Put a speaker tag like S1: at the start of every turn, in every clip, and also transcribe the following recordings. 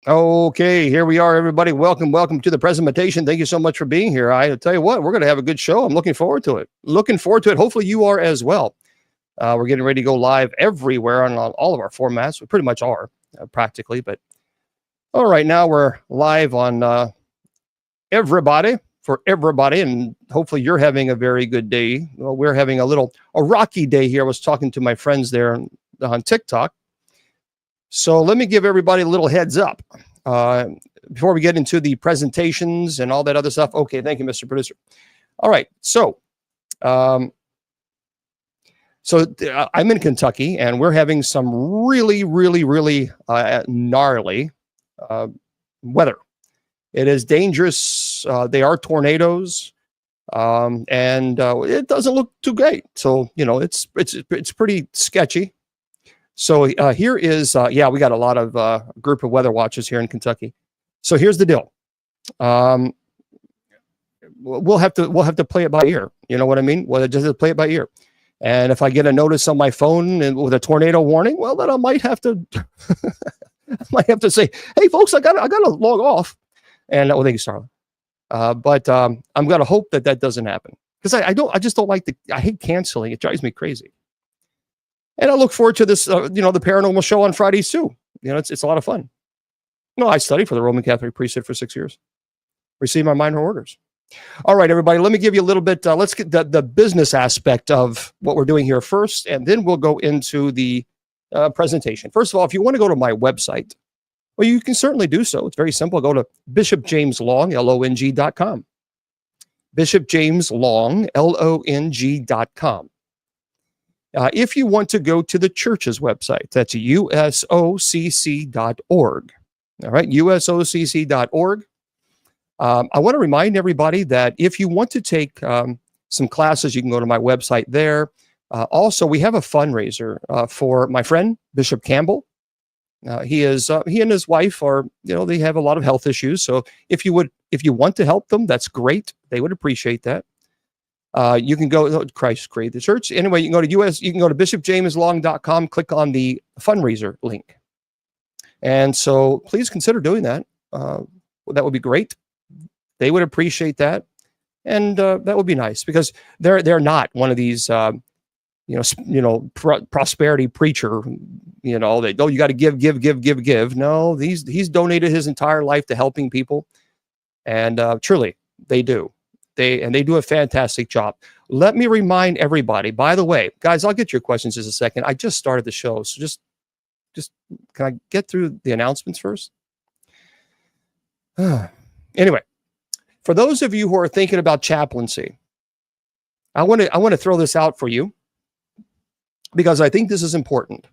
S1: Okay, here we are, everybody. Welcome to the presentation. Thank you so much for being here. I tell you what, we're going to have a good show. I'm looking forward to it. Hopefully you are as well. We're getting ready to go live everywhere on all of our formats. We pretty much are, practically. But all right, now we're live on for everybody, and hopefully you're having a very good day. Well, we're having a rocky day here. I was talking to my friends there on TikTok. So let me give everybody a little heads up before we get into the presentations and all that other stuff. Okay, thank you, Mr. Producer. All right, so I'm in Kentucky, and we're having some really gnarly weather. It is dangerous. They are tornadoes, and it doesn't look too great. So it's pretty sketchy. So here is, we got a lot of group of weather watchers here in Kentucky. So here's the deal. We'll have to play it by ear. You know what I mean? Well, just play it by ear. And if I get a notice on my phone and with a tornado warning, well, then I might have to, say, hey, folks, I got to log off. And thank you, Starla. But I'm going to hope that doesn't happen, because I just don't like I hate canceling. It drives me crazy. And I look forward to this, the paranormal show on Fridays too. It's a lot of fun. I studied for the Roman Catholic priesthood for 6 years. Received my minor orders. All right, everybody, let me give you a little bit. Let's get the business aspect of what we're doing here first, and then we'll go into the presentation. First of all, if you want to go to my website, well, you can certainly do so. It's very simple. Go to bishopjameslong.com. bishopjameslong.com. If you want to go to the church's website, that's usocc.org. All right, usocc.org. I want to remind everybody that if you want to take some classes, you can go to my website there. Also, we have a fundraiser for my friend, Bishop Campbell. He and his wife are, they have a lot of health issues. So if you want to help them, that's great. They would appreciate that. You can go, Christ created the church. Anyway, you can go to bishopjameslong.com, click on the fundraiser link. And so please consider doing that. That would be great. They would appreciate that. And that would be nice, because they're not one of these, prosperity preacher, you got to give. No, he's donated his entire life to helping people. And truly, they do. They do a fantastic job. Let me remind everybody, by the way, guys, I'll get your questions in a second. I just started the show, so just can I get through the announcements first? Anyway, for those of you who are thinking about chaplaincy, I want to throw this out for you, because I think this is important.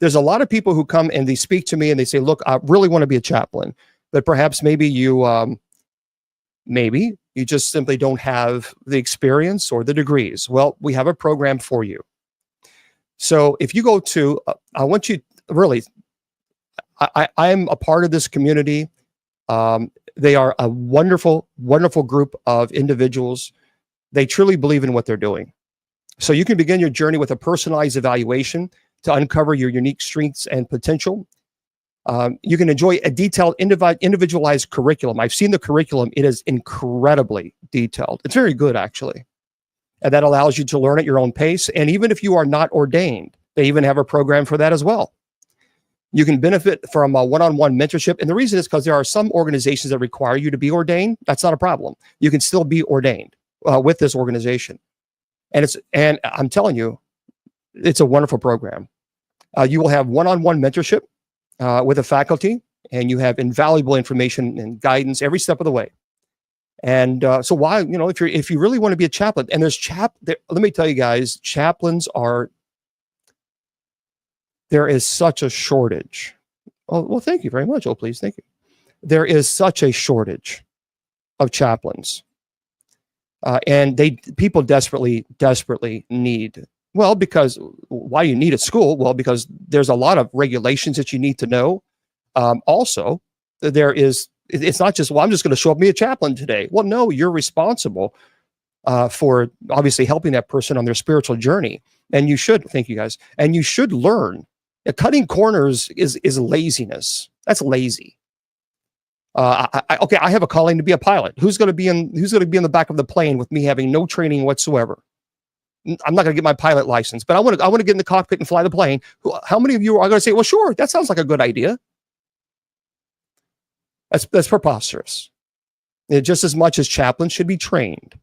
S1: There's a lot of people who come and they speak to me and they say, look, I really want to be a chaplain, but perhaps maybe you just simply don't have the experience or the degrees. Well, we have a program for you. So if you go to, I want you really, I'm a part of this community. They are a wonderful group of individuals. They truly believe in what they're doing. So you can begin your journey with a personalized evaluation to uncover your unique strengths and potential. You can enjoy a detailed, individualized curriculum. I've seen the curriculum. It is incredibly detailed. It's very good, actually. And that allows you to learn at your own pace. And even if you are not ordained, they even have a program for that as well. You can benefit from a one-on-one mentorship. And the reason is because there are some organizations that require you to be ordained. That's not a problem. You can still be ordained with this organization. And I'm telling you, it's a wonderful program. You will have one-on-one mentorship with the faculty, and you have invaluable information and guidance every step of the way. And so why, if you really want to be a chaplain, and let me tell you guys, chaplains there is such a shortage. Oh, well, thank you very much. Oh, please. Thank you. There is such a shortage of chaplains. And people desperately need, well, because why do you need a school? Well, because there's a lot of regulations that you need to know. Also, it's not just, well, I'm just going to show up and be a chaplain today. Well, no, you're responsible for obviously helping that person on their spiritual journey. And you should, thank you guys, and you should learn. Cutting corners is laziness. That's lazy. Okay, I have a calling to be a pilot. Who's going to be in the back of the plane with me having no training whatsoever? I'm not going to get my pilot license, but I want to get in the cockpit and fly the plane. How many of you are going to say, well, sure, that sounds like a good idea? That's preposterous. Just as much as chaplains should be trained.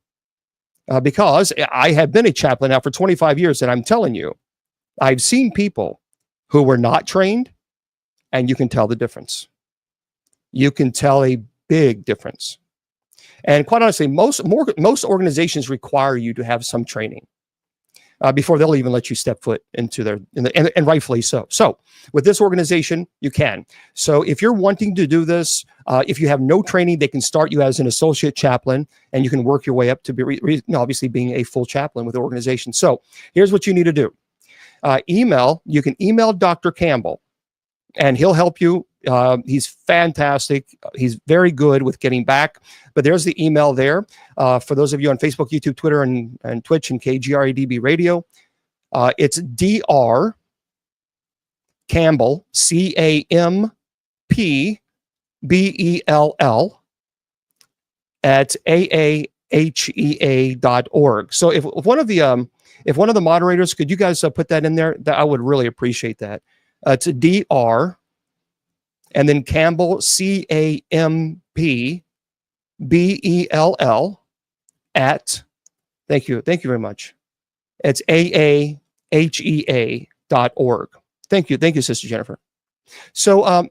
S1: Because I have been a chaplain now for 25 years, and I'm telling you, I've seen people who were not trained, and you can tell the difference. You can tell a big difference. And quite honestly, most organizations require you to have some training before they'll even let you step foot into and rightfully so. So with this organization, you can. So if you're wanting to do this, if you have no training, they can start you as an associate chaplain, and you can work your way up to be obviously being a full chaplain with the organization. So here's what you need to do. You can email Dr. Campbell, and he'll help you. He's fantastic. He's very good with getting back. But there's the email there. For those of you on Facebook, YouTube, Twitter, and Twitch, and KGRADB Radio, it's Dr. Campbell, CAMPBELL, at aahea.org. So if one of the moderators, could you guys put that in there? That I would really appreciate that. It's Dr. and then Campbell, CAMPBELL, at, thank you very much. It's aahea.org. Thank you, Sister Jennifer. So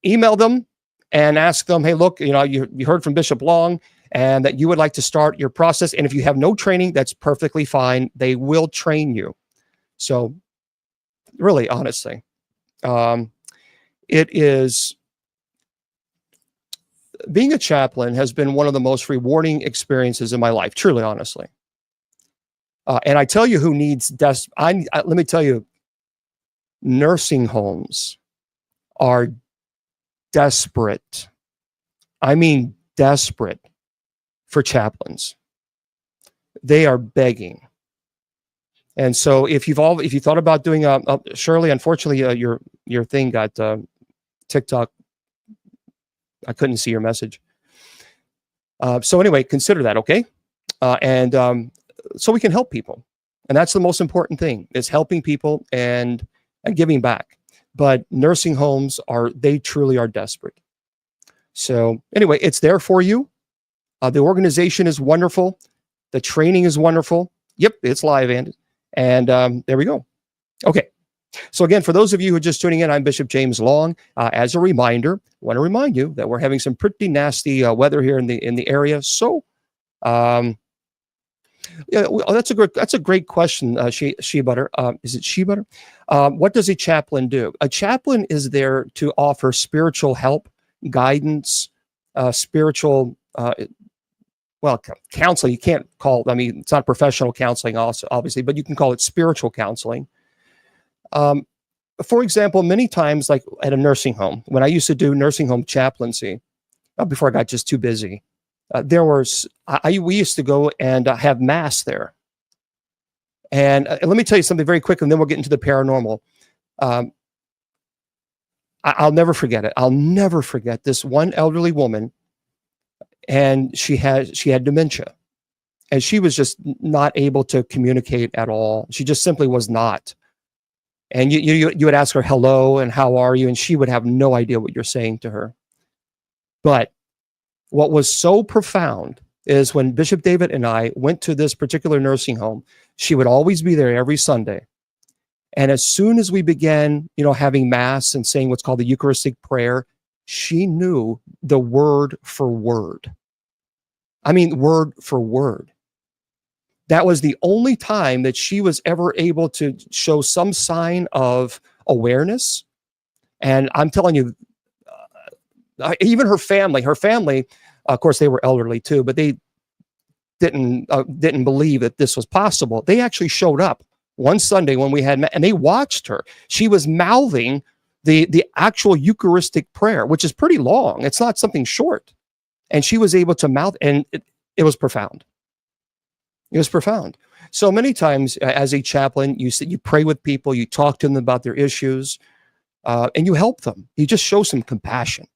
S1: email them and ask them, hey, look, you heard from Bishop Long, and that you would like to start your process. And if you have no training, that's perfectly fine. They will train you. So really, honestly, it is, being a chaplain has been one of the most rewarding experiences in my life, truly, honestly. And I tell you who needs let me tell you, nursing homes are desperate. I mean, desperate for chaplains. They are begging. And so if you thought about doing Shirley, unfortunately, your thing got TikTok. I couldn't see your message. So anyway, consider that, okay? So we can help people. And that's the most important thing, is helping people and giving back. But nursing homes they truly are desperate. So anyway, it's there for you. The organization is wonderful. The training is wonderful. Yep, it's live, and there we go. Okay. So again, for those of you who are just tuning in, I'm Bishop James Long. As a reminder, I want to remind you that we're having some pretty nasty weather here in the area. So, that's a great question, She Butter. Is it She Butter? What does a chaplain do? A chaplain is there to offer spiritual help, guidance, spiritual counseling. You can't call, it's not professional counseling, also, obviously, but you can call it spiritual counseling. For example, many times, like at a nursing home, when I used to do nursing home chaplaincy, before I got just too busy, we used to go and have mass there. And let me tell you something very quick, and then we'll get into the paranormal. I'll never forget it. I'll never forget this one elderly woman, and she had dementia, and she was just not able to communicate at all. She just simply was not. And you would ask her hello and how are you, and she would have no idea what you're saying to her. But what was so profound is when Bishop David and I went to this particular nursing home, she would always be there every Sunday. And as soon as we began, having mass and saying what's called the Eucharistic prayer, she knew the word for word. I mean, word for word. That was the only time that she was ever able to show some sign of awareness. And I'm telling you, even her family, of course, they were elderly too, but they didn't believe that this was possible. They actually showed up one Sunday when we had, and they watched her. She was mouthing the actual Eucharistic prayer, which is pretty long. It's not something short. And she was able to mouth, and it was profound. It was profound. So many times as a chaplain, you pray with people, you talk to them about their issues, and you help them. You just show some compassion.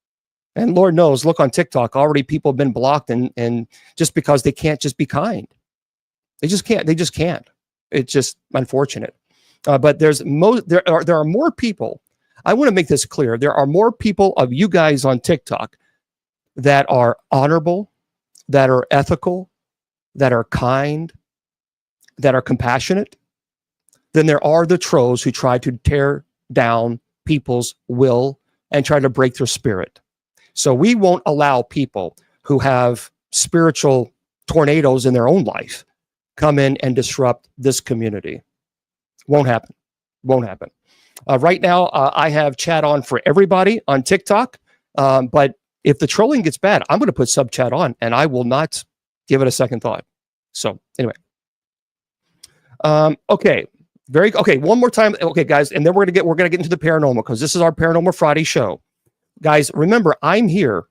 S1: And Lord knows, look on TikTok, already people have been blocked and just because they can't just be kind. They just can't. They just can't. It's just unfortunate. But there are more people. I want to make this clear. There are more people of you guys on TikTok that are honorable, that are ethical, that are kind, that are compassionate, than there are the trolls who try to tear down people's will and try to break their spirit. So we won't allow people who have spiritual tornadoes in their own life come in and disrupt this community. Won't happen. Won't happen. Right now, I have chat on for everybody on TikTok. But if the trolling gets bad, I'm going to put sub chat on, and I will not give it a second thought. So anyway, okay, okay. One more time, okay, guys, and then we're gonna get into the paranormal because this is our Paranormal Friday show, guys. Remember, I'm here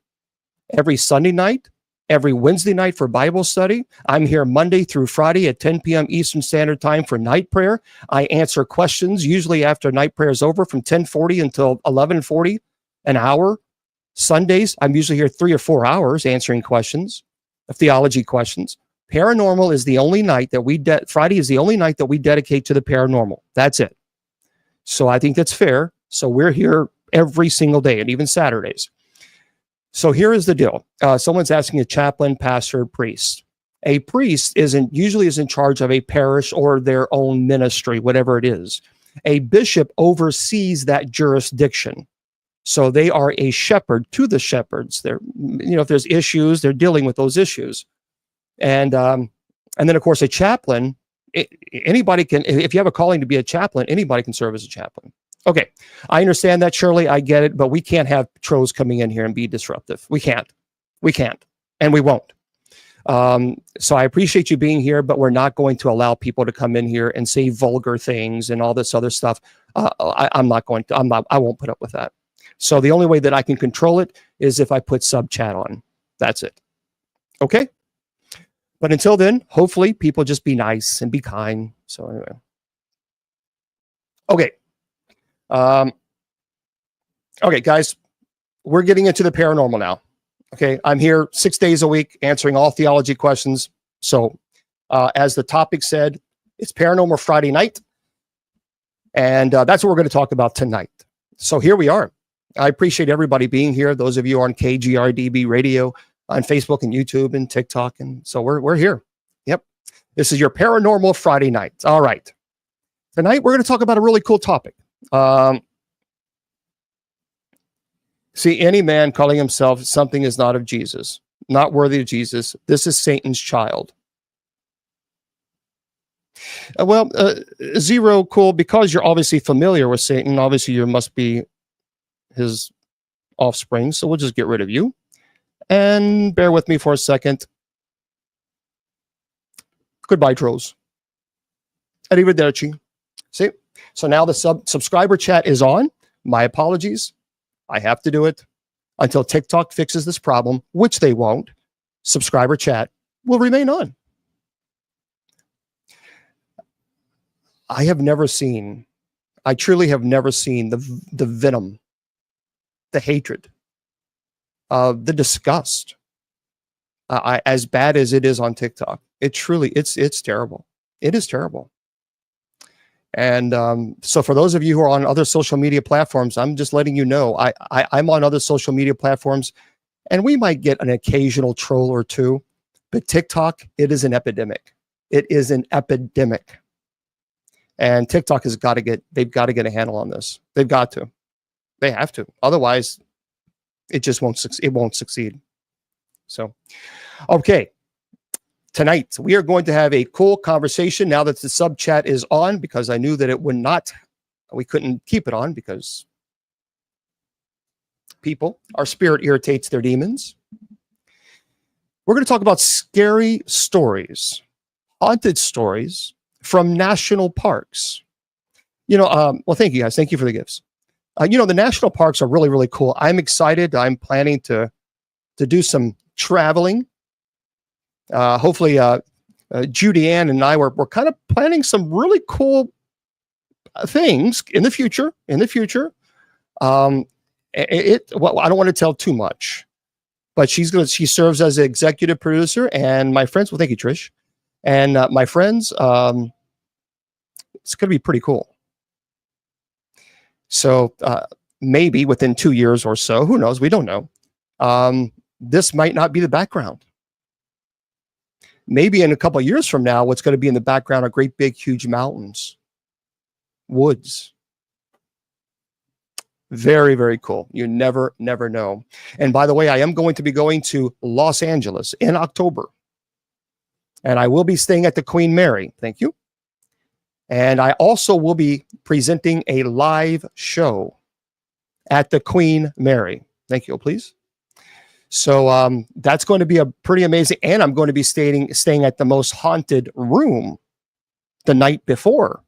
S1: every Sunday night, every Wednesday night for Bible study. I'm here Monday through Friday at 10 p.m. Eastern Standard Time for night prayer. I answer questions usually after night prayer is over from 10:40 until 11:40, an hour. Sundays, I'm usually here 3 or 4 hours answering questions, theology questions. Paranormal is the only night that Friday is the only night that we dedicate to the paranormal. That's it. So I think that's fair. So we're here every single day and even Saturdays. So here is the deal. Someone's asking a chaplain, pastor, priest. A priest usually is in charge of a parish or their own ministry, whatever it is. A bishop oversees that jurisdiction. So they are a shepherd to the shepherds. They're, if there's issues, they're dealing with those issues. And then of course a chaplain, anybody can, if you have a calling to be a chaplain, anybody can serve as a chaplain. Okay, I understand that, Shirley. I get it, but we can't have trolls coming in here and be disruptive. We can't, and we won't. So I appreciate you being here, but we're not going to allow people to come in here and say vulgar things and all this other stuff. I won't put up with that. So the only way that I can control it is if I put sub chat on. That's it. Okay. But until then, hopefully people just be nice and be kind. So anyway. Okay. Okay, guys, we're getting into the paranormal now. Okay. I'm here 6 days a week answering all theology questions. So as the topic said, it's Paranormal Friday night. And that's what we're going to talk about tonight. So here we are. I appreciate everybody being here. Those of you on KGRDB radio, on Facebook and YouTube and TikTok. And so we're here. Yep. This is your Paranormal Friday night. All right. Tonight, we're going to talk about a really cool topic. See, any man calling himself something is not of Jesus, not worthy of Jesus. This is Satan's child. Zero, cool, because you're obviously familiar with Satan. Obviously, you must be his offspring. So we'll just get rid of you. And bear with me for a second. Goodbye, trolls. Arrivederci. See? So now the subscriber chat is on. My apologies. I have to do it until TikTok fixes this problem, which they won't. Subscriber chat will remain on. I truly have never seen the venom, the hatred, the disgust, as bad as it is on TikTok. It's terrible. It is terrible. And so for those of you who are on other social media platforms, I'm just letting you know, I'm on other social media platforms, and we might get an occasional troll or two, but TikTok, it is an epidemic. It is an epidemic. And TikTok they've got to get a handle on this. They've got to. They have to. Otherwise, it won't succeed. So, okay. Tonight, we are going to have a cool conversation now that the sub chat is on, because I knew that we couldn't keep it on because our spirit irritates their demons. We're going to talk about scary stories, haunted stories from national parks. Well, thank you guys. Thank you for the gifts. The national parks are really, really cool. I'm excited. I'm planning to do some traveling. Hopefully, Judy Ann and I we're kind of planning some really cool things in the future. Well, I don't want to tell too much, but she serves as an executive producer, and my friends, well, thank you, Trish. And my friends, it's going to be pretty cool. So maybe within 2 years or so, who knows? We don't know. This might not be the background. Maybe in a couple of years from now, what's going to be in the background are great big, huge mountains, woods. Very, very cool. You never know. And by the way, I am going to be going to Los Angeles in October. And I will be staying at the Queen Mary. Thank you. And I also will be presenting a live show at the Queen Mary. Thank you, please. So that's going to be a pretty amazing. And I'm going to be staying at the most haunted room the night before.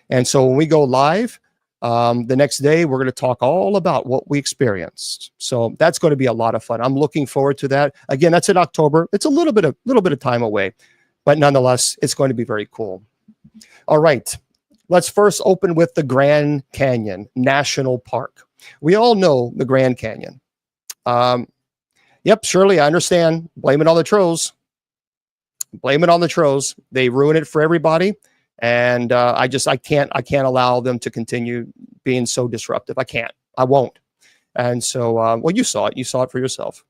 S1: And so when we go live, the next day, we're going to talk all about what we experienced. So that's going to be a lot of fun. I'm looking forward to that. Again, that's in October. It's a little bit of time away, but nonetheless, it's going to be very cool. All right. Let's first open with the Grand Canyon National Park. We all know the Grand Canyon. Yep, Shirley, I understand. Blame it on the trolls. Blame it on the trolls. They ruin it for everybody. And I can't allow them to continue being so disruptive. I can't. I won't. And so, well, you saw it. You saw it for yourself.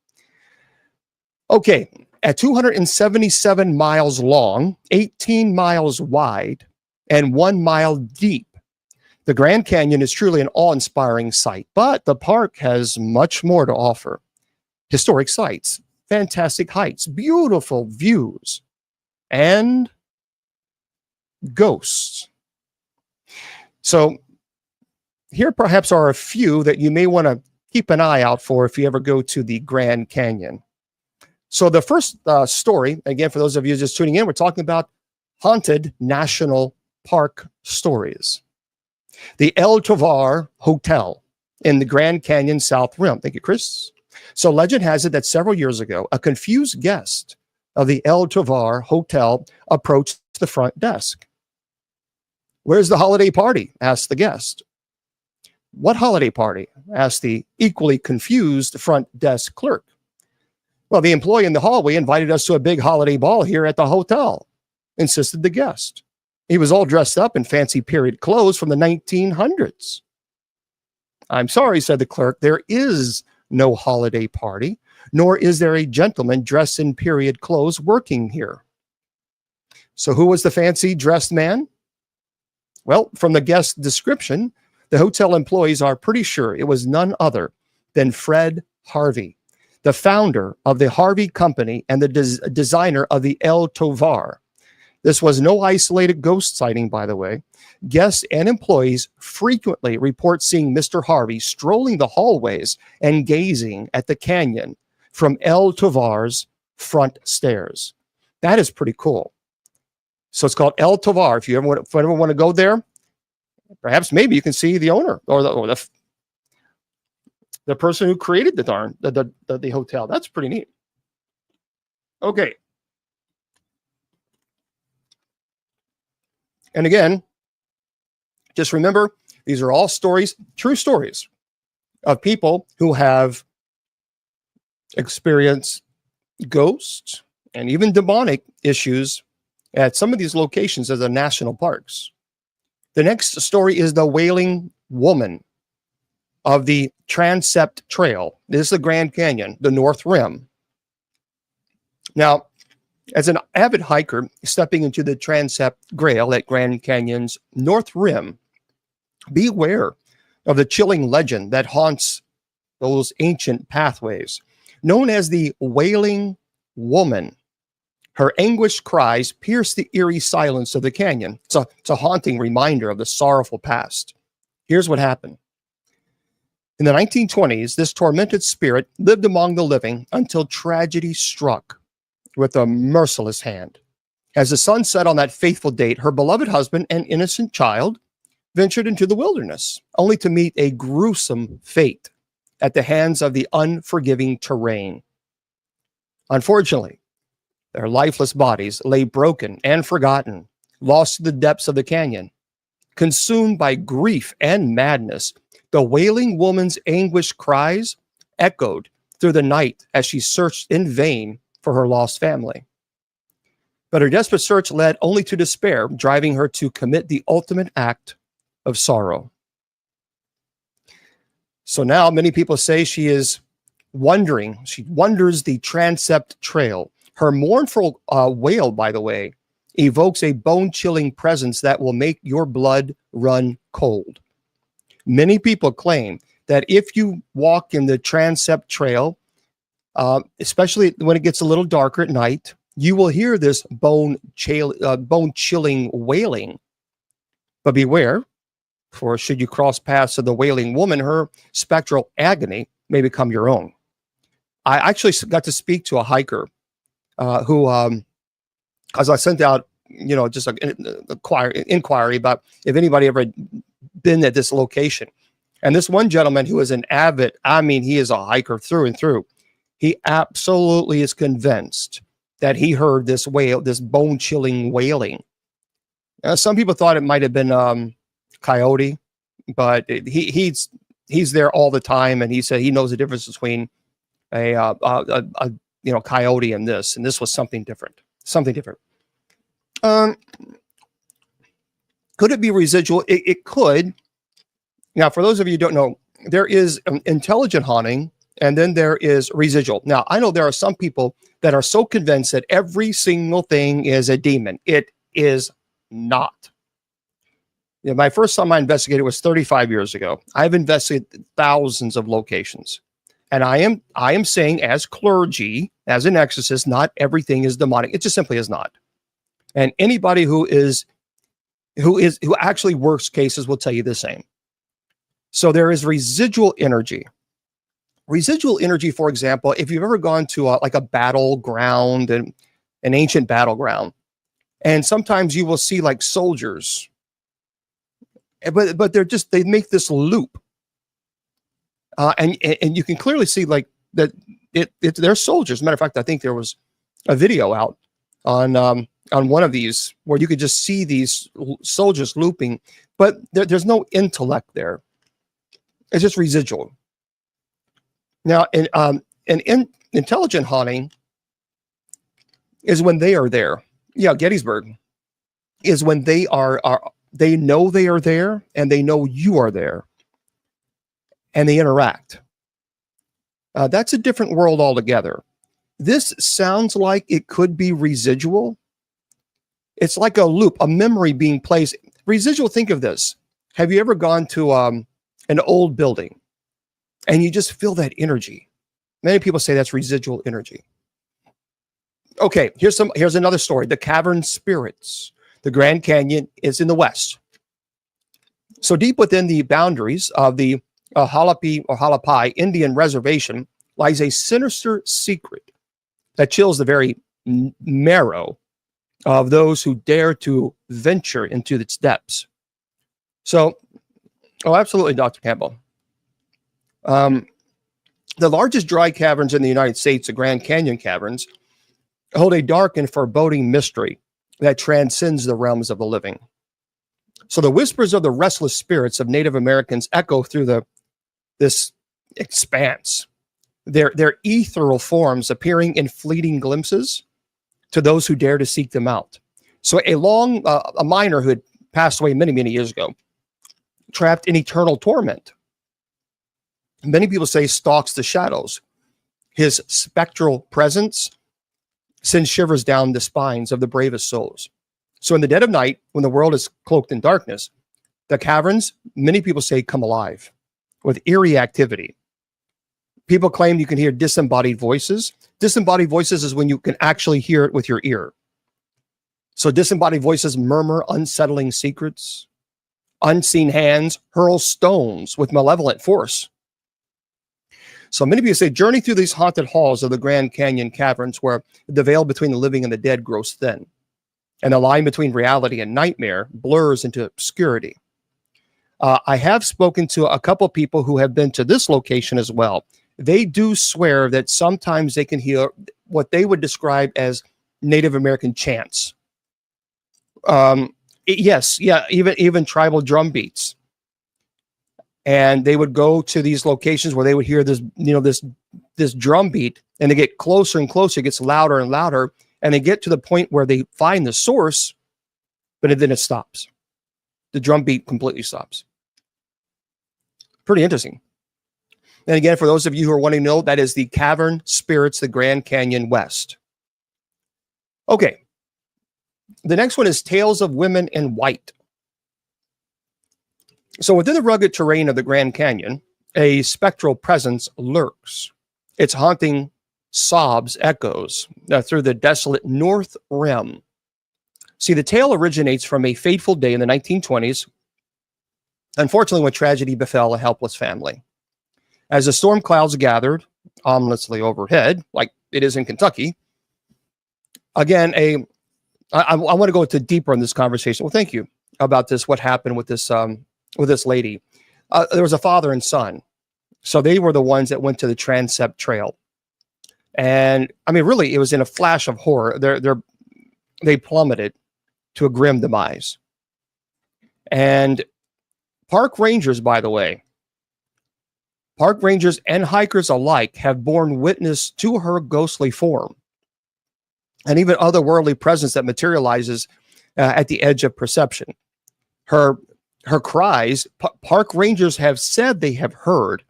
S1: Okay. At 277 miles long, 18 miles wide, and 1 mile deep, the Grand Canyon is truly an awe-inspiring sight. But the park has much more to offer. Historic sites, fantastic heights, beautiful views, and ghosts. So here perhaps are a few that you may want to keep an eye out for if you ever go to the Grand Canyon. So the first story, again, for those of you just tuning in, we're talking about haunted national park stories. The El Tovar Hotel in the Grand Canyon South Rim. Thank you, Chris. So legend has it that several years ago, a confused guest of the El Tovar Hotel approached the front desk. "Where's the holiday party?" asked the guest. "What holiday party?" asked the equally confused front desk clerk. "Well, the employee in the hallway invited us to a big holiday ball here at the hotel," insisted the guest. "He was all dressed up in fancy period clothes from the 1900s. "I'm sorry," said the clerk, "there is no holiday party, nor is there a gentleman dressed in period clothes working here." So who was the fancy dressed man? Well, from the guest description, the hotel employees are pretty sure it was none other than Fred Harvey, the founder of the Harvey Company and the designer of the El Tovar. This was no isolated ghost sighting, by the way. Guests and employees frequently report seeing Mr. Harvey strolling the hallways and gazing at the canyon from El Tovar's front stairs. That is pretty cool. So it's called El Tovar. If you ever want to go there, perhaps maybe you can see the owner or the person who created the hotel. That's pretty neat. Okay. And again, just remember, these are all stories, true stories of people who have experienced ghosts and even demonic issues at some of these locations as the national parks. The next story is the Wailing Woman of the Transept Trail. This is the Grand Canyon, the North Rim. Now, as an avid hiker stepping into the Transept Trail at Grand Canyon's North Rim, beware of the chilling legend that haunts those ancient pathways, known as the Wailing Woman. Her anguished cries pierce the eerie silence of the canyon. It's a haunting reminder of the sorrowful past. Here's what happened. In the 1920s, this tormented spirit lived among the living until tragedy struck with a merciless hand. As the sun set on that fateful date, her beloved husband and innocent child ventured into the wilderness, only to meet a gruesome fate at the hands of the unforgiving terrain. Unfortunately, their lifeless bodies lay broken and forgotten, lost to the depths of the canyon. Consumed by grief and madness, The wailing woman's anguished cries echoed through the night as she searched in vain for her lost family. But her desperate search led only to despair, driving her to commit the ultimate act of sorrow. So now many people say she is wandering. She wanders the transept trail. Her mournful wail, by the way, evokes a bone-chilling presence that will make your blood run cold. Many people claim that if you walk in the transept trail, especially when it gets a little darker at night, you will hear this bone-chilling wailing. But beware, for should you cross paths of the wailing woman, her spectral agony may become your own. I actually got to speak to a hiker who, as I sent out, just an inquiry about if anybody ever been at this location. And this one gentleman who is an avid, he is a hiker through and through. He absolutely is convinced that he heard this wail, this bone-chilling wailing. Some people thought it might have been coyote, but he's there all the time, and he said he knows the difference between a coyote and this was something different. Could it be residual? It could. Now, for those of you who don't know, there is intelligent haunting, and then there is residual. Now, I know there are some people that are so convinced that every single thing is a demon. It is not. My first time I investigated was 35 years ago. I've investigated thousands of locations. And I am saying, as clergy, as an exorcist, not everything is demonic. It just simply is not. And anybody who actually works cases will tell you the same. So there is residual energy. Residual energy, for example, if you've ever gone to like a battleground, and an ancient battleground, and sometimes you will see like soldiers, but they make this loop, and you can clearly see like that they're soldiers. As a matter of fact, I think there was a video out on one of these where you could just see these soldiers looping, but there's no intellect there. It's just residual. Now, intelligent haunting is when they are there. Yeah, Gettysburg is when they they know they are there, and they know you are there, and they interact. That's a different world altogether. This sounds like it could be residual. It's like a loop, a memory being placed. Residual, think of this. Have you ever gone to an old building and you just feel that energy? Many people say that's residual energy. Okay, here's another story. The cavern spirits. The Grand Canyon is in the west. So deep within the boundaries of the Halapai Indian Reservation lies a sinister secret that chills the very marrow of those who dare to venture into its depths. So, absolutely, Dr. Campbell. The largest dry caverns in the United States, the Grand Canyon caverns, hold a dark and foreboding mystery that transcends the realms of the living. So the whispers of the restless spirits of Native Americans echo through this expanse, their ethereal forms appearing in fleeting glimpses to those who dare to seek them out. So a miner who had passed away many, many years ago, trapped in eternal torment, many people say stalks the shadows. His spectral presence sends shivers down the spines of the bravest souls. So in the dead of night, when the world is cloaked in darkness, the caverns, many people say, come alive with eerie activity. People claim you can hear disembodied voices. Disembodied voices is when you can actually hear it with your ear. So disembodied voices murmur unsettling secrets. Unseen hands hurl stones with malevolent force. So many people say, journey through these haunted halls of the Grand Canyon caverns where the veil between the living and the dead grows thin, and the line between reality and nightmare blurs into obscurity. I have spoken to a couple of people who have been to this location as well. They do swear that sometimes they can hear what they would describe as Native American chants. Even tribal drum beats. And they would go to these locations where they would hear this, this drum beat, and they get closer and closer. It gets louder and louder, and they get to the point where they find the source, but then it stops. The drum beat completely stops. Pretty interesting. And again, for those of you who are wanting to know, that is the Cavern Spirits, the Grand Canyon West. Okay. The next one is Tales of Women in White. So within the rugged terrain of the Grand Canyon, a spectral presence lurks. Its haunting sobs echoes through the desolate North Rim. See, the tale originates from a fateful day in the 1920s, unfortunately, when tragedy befell a helpless family. As the storm clouds gathered ominously overhead, like it is in Kentucky, again, I want to go into deeper in this conversation. Well, thank you about this. What happened with this lady? There was a father and son, so they were the ones that went to the Transept Trail, and I mean, really, it was in a flash of horror. They plummeted to a grim demise. And park rangers, by the way, park rangers and hikers alike have borne witness to her ghostly form and even otherworldly presence that materializes at the edge of perception. Her cries, park rangers have said they have heard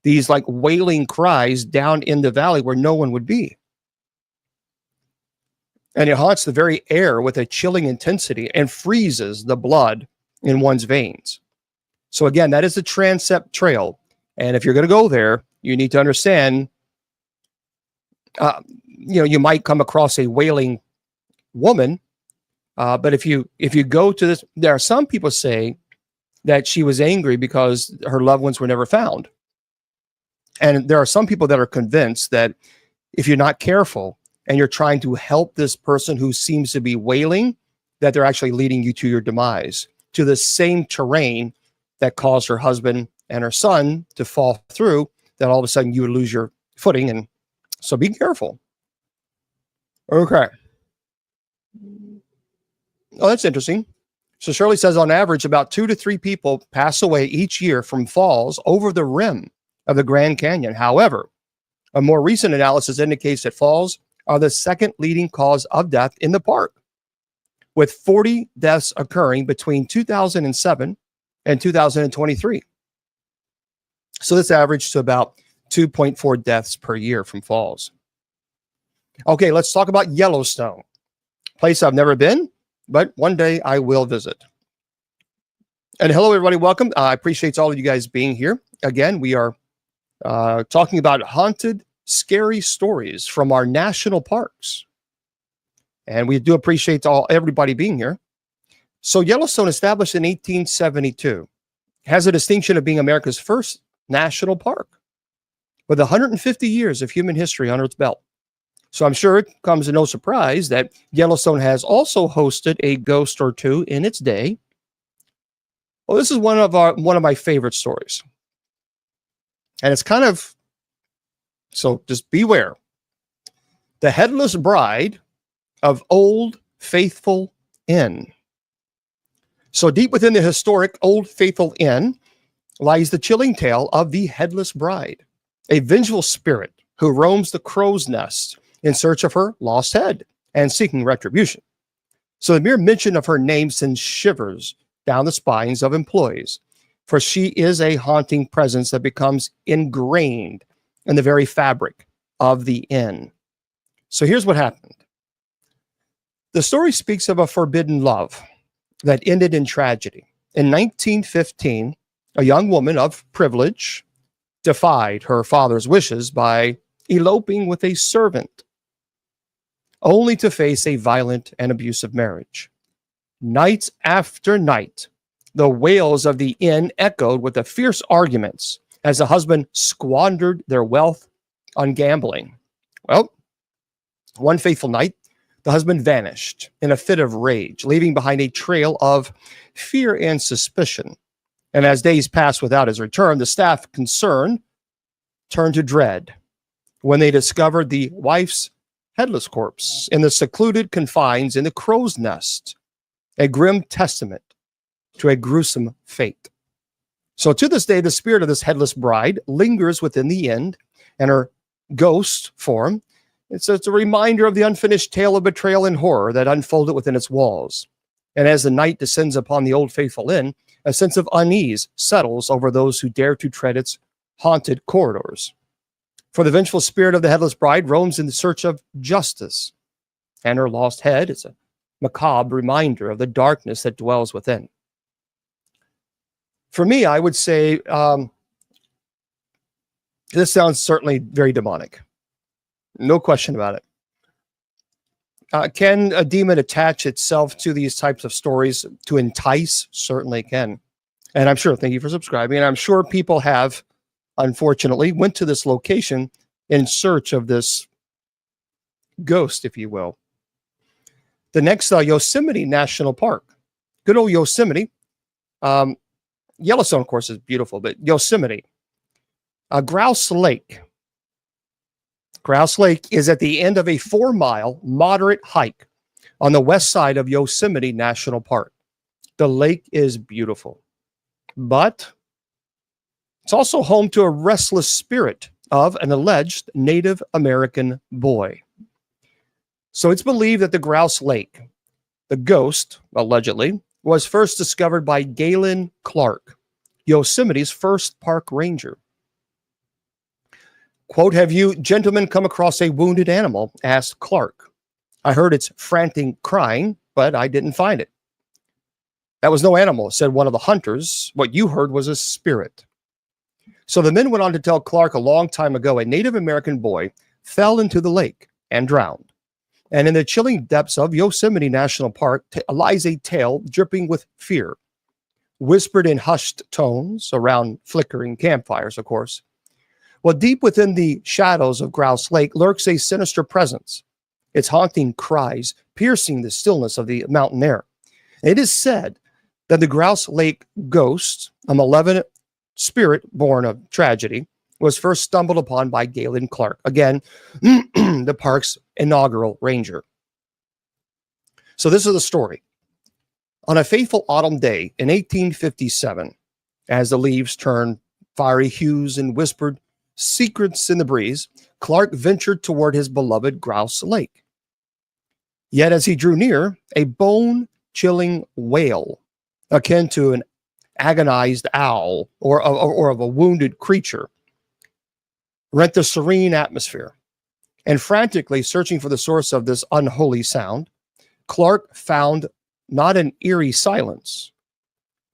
S1: these like wailing cries down in the valley where no one would be. And it haunts the very air with a chilling intensity and freezes the blood in one's veins. So again, that is the Transept Trail. And if you're going to go there, you need to understand, you might come across a wailing woman. But if you go to this, there are some people say that she was angry because her loved ones were never found. And there are some people that are convinced that if you're not careful and you're trying to help this person who seems to be wailing, that they're actually leading you to your demise, to the same terrain that caused her husband and her son to fall through, that all of a sudden you would lose your footing. And so be careful. Okay. Oh, that's interesting. So Shirley says on average, about 2 to 3 people pass away each year from falls over the rim of the Grand Canyon. However, a more recent analysis indicates that falls are the second leading cause of death in the park, with 40 deaths occurring between 2007 and 2023. So this averaged to about 2.4 deaths per year from falls. Okay, let's talk about Yellowstone, place I've never been, but one day I will visit. And hello, everybody. Welcome. I appreciate all of you guys being here. Again, we are talking about haunted, scary stories from our national parks. And we do appreciate everybody being here. So Yellowstone, established in 1872, has a distinction of being America's first national park with 150 years of human history under its belt. So I'm sure it comes as no surprise that Yellowstone has also hosted a ghost or two in its day. Well, this is one of my favorite stories. And it's kind of, so just beware. The Headless Bride of Old Faithful Inn. So deep within the historic Old Faithful Inn lies the chilling tale of the Headless Bride, a vengeful spirit who roams the crow's nest in search of her lost head and seeking retribution. So the mere mention of her name sends shivers down the spines of employees, for she is a haunting presence that becomes ingrained in the very fabric of the inn. So here's what happened. The story speaks of a forbidden love that ended in tragedy. In 1915, a young woman of privilege defied her father's wishes by eloping with a servant, only to face a violent and abusive marriage. Night after night, the wails of the inn echoed with the fierce arguments as the husband squandered their wealth on gambling. Well, one fateful night, the husband vanished in a fit of rage, leaving behind a trail of fear and suspicion. And as days passed without his return, the staff concerned turned to dread when they discovered the wife's headless corpse in the secluded confines in the crow's nest, a grim testament to a gruesome fate. So to this day, the spirit of this headless bride lingers within the inn, and her ghost form, it's a reminder of the unfinished tale of betrayal and horror that unfolded within its walls. And as the night descends upon the Old Faithful Inn, a sense of unease settles over those who dare to tread its haunted corridors. For the vengeful spirit of the headless bride roams in search of justice, and her lost head is a macabre reminder of the darkness that dwells within. For me, I would say this sounds certainly very demonic. No question about it. Can a demon attach itself to these types of stories to entice? Certainly can. And I'm sure, thank you for subscribing, and I'm sure people have, unfortunately, went to this location in search of this ghost, if you will. The next, Yosemite National Park. Good old Yosemite. Yellowstone, of course, is beautiful, but Yosemite. Grouse Lake. Grouse Lake is at the end of a 4-mile moderate hike on the west side of Yosemite National Park. The lake is beautiful, but it's also home to a restless spirit of an alleged Native American boy. So it's believed that the Grouse Lake, the ghost, allegedly, was first discovered by Galen Clark, Yosemite's first park ranger. Quote, "Have you gentlemen come across a wounded animal?" asked Clark. "I heard its frantic crying, but I didn't find it." "That was no animal," said one of the hunters. "What you heard was a spirit." So the men went on to tell Clark a long time ago, a Native American boy fell into the lake and drowned. And in the chilling depths of Yosemite National Park lies a tale dripping with fear, whispered in hushed tones around flickering campfires, of course. Well, deep within the shadows of Grouse Lake lurks a sinister presence, its haunting cries piercing the stillness of the mountain air. It is said that the Grouse Lake ghost, a malevolent spirit born of tragedy, was first stumbled upon by Galen Clark, again, the park's inaugural ranger. So this is the story. On a fateful autumn day in 1857, as the leaves turned fiery hues and whispered secrets in the breeze, Clark ventured toward his beloved Grouse Lake. Yet as he drew near, a bone-chilling wail, akin to an agonized owl or of a wounded creature, rent the serene atmosphere. And frantically searching for the source of this unholy sound, Clark found not an eerie silence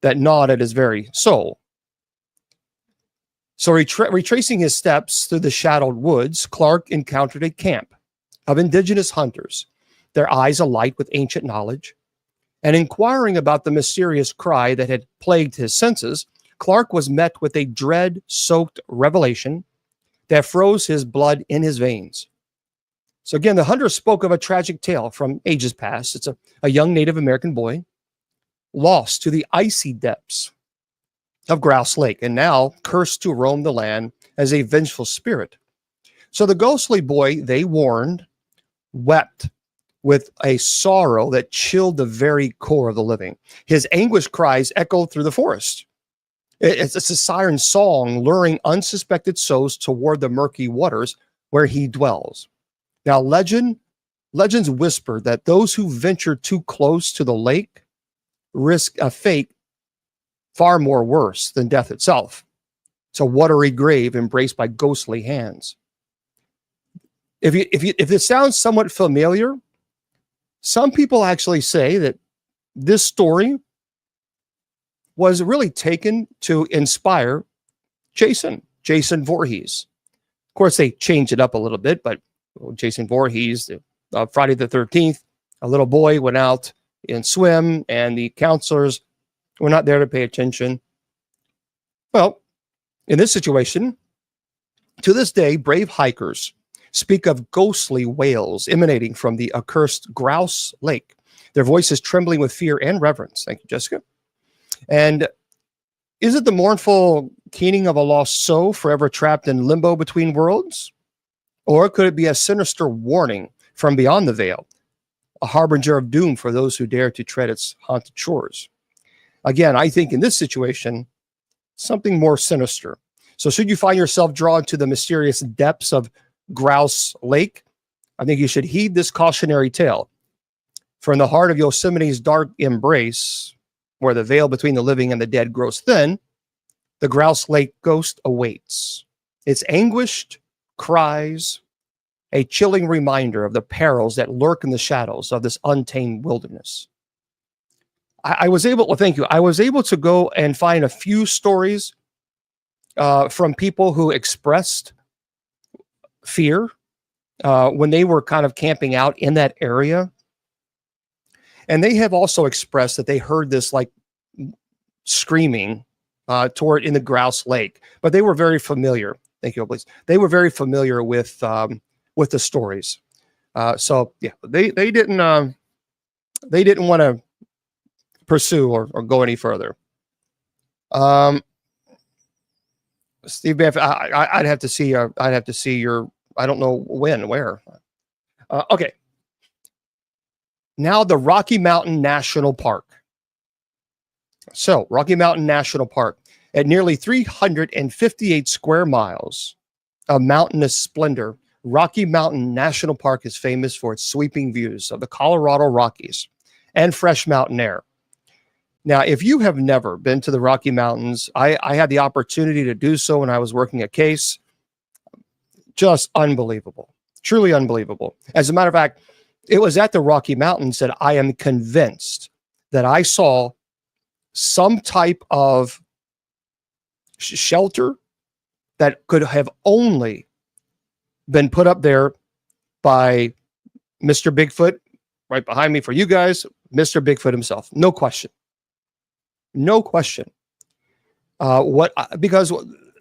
S1: that gnawed at his very soul. So retracing his steps through the shadowed woods, Clark encountered a camp of indigenous hunters, their eyes alight with ancient knowledge. And inquiring about the mysterious cry that had plagued his senses, Clark was met with a dread-soaked revelation that froze his blood in his veins. So again, the hunter spoke of a tragic tale from ages past. It's a young Native American boy lost to the icy depths of Grouse Lake, and now cursed to roam the land as a vengeful spirit. So the ghostly boy, they warned, wept with a sorrow that chilled the very core of the living. His anguished cries echoed through the forest. It's a siren song luring unsuspected souls toward the murky waters where he dwells. Now, legends whisper that those who venture too close to the lake risk a fate far more worse than death itself. It's a watery grave embraced by ghostly hands. If this sounds somewhat familiar, some people actually say that this story was really taken to inspire Jason Voorhees. Of course, they changed it up a little bit, but Jason Voorhees, Friday the 13th, a little boy went out and swim, and the counselors were not there to pay attention. Well, in this situation, to this day, brave hikers speak of ghostly wails emanating from the accursed Grouse Lake, their voices trembling with fear and reverence. Thank you, Jessica. And is it the mournful keening of a lost soul forever trapped in limbo between worlds? Or could it be a sinister warning from beyond the veil, a harbinger of doom for those who dare to tread its haunted shores? Again, I think in this situation, something more sinister. So should you find yourself drawn to the mysterious depths of Grouse Lake, I think you should heed this cautionary tale. For in the heart of Yosemite's dark embrace, where the veil between the living and the dead grows thin, the Grouse Lake ghost awaits. Its anguished cries, a chilling reminder of the perils that lurk in the shadows of this untamed wilderness. I was able to go and find a few stories from people who expressed fear when they were kind of camping out in that area. And they have also expressed that they heard this like screaming toward in the Grouse Lake, but they were very familiar. Thank you, please. They were very familiar with the stories. So yeah, they didn't want to pursue or go any further. Steve, I'd have to see your, I don't know where. Okay. Now the Rocky Mountain National Park. So Rocky Mountain National Park, at nearly 358 square miles of mountainous splendor, Rocky Mountain National Park is famous for its sweeping views of the Colorado Rockies and fresh mountain air. Now, if you have never been to the Rocky Mountains, I had the opportunity to do so when I was working a case. Just unbelievable, truly unbelievable. As a matter of fact, it was at the Rocky Mountains that I am convinced that I saw some type of shelter that could have only been put up there by Mr. Bigfoot, right behind me for you guys, Mr. Bigfoot himself. No question. No question. Because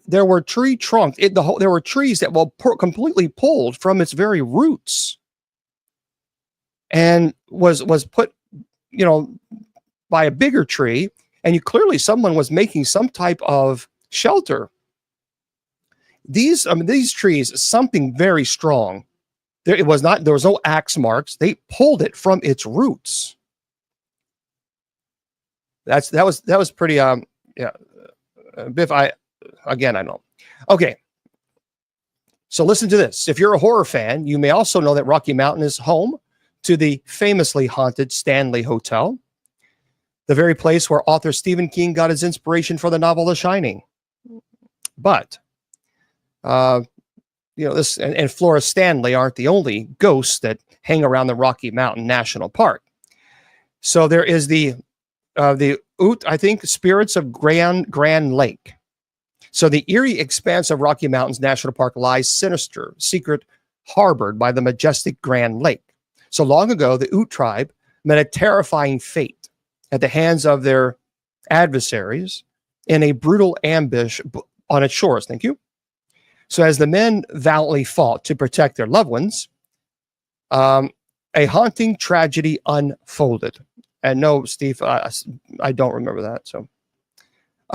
S1: there were tree trunks, there were trees that were completely pulled from its very roots and was put, by a bigger tree. And someone was making some type of shelter. These trees, something very strong. There was no axe marks. They pulled it from its roots. That was pretty, Biff, I know. Okay. So listen to this. If you're a horror fan, you may also know that Rocky Mountain is home to the famously haunted Stanley Hotel, the very place where author Stephen King got his inspiration for the novel The Shining. But, this and Flora Stanley aren't the only ghosts that hang around the Rocky Mountain National Park. So there is the spirits of Grand Lake. So the eerie expanse of Rocky Mountains National Park lies sinister, secret, harbored by the majestic Grand Lake. So long ago, the Ute tribe met a terrifying fate at the hands of their adversaries in a brutal ambush on its shores. Thank you. So as the men valiantly fought to protect their loved ones, a haunting tragedy unfolded. And no, Steve, I don't remember that. So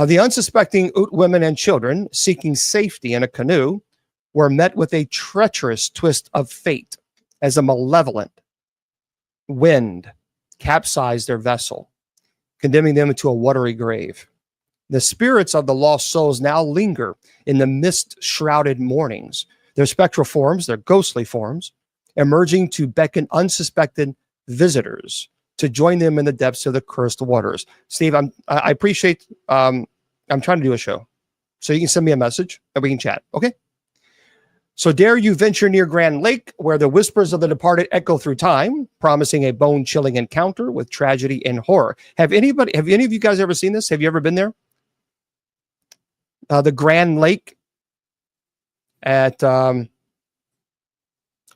S1: the unsuspecting Ute women and children seeking safety in a canoe were met with a treacherous twist of fate as a malevolent wind capsized their vessel, condemning them to a watery grave. The spirits of the lost souls now linger in the mist-shrouded mornings, their spectral forms, their ghostly forms, emerging to beckon unsuspected visitors to join them in the depths of the cursed waters. Steve, I appreciate, I'm trying to do a show. So you can send me a message and we can chat, okay? So dare you venture near Grand Lake, where the whispers of the departed echo through time, promising a bone-chilling encounter with tragedy and horror. Have any of you guys ever seen this? Have you ever been there? The Grand Lake at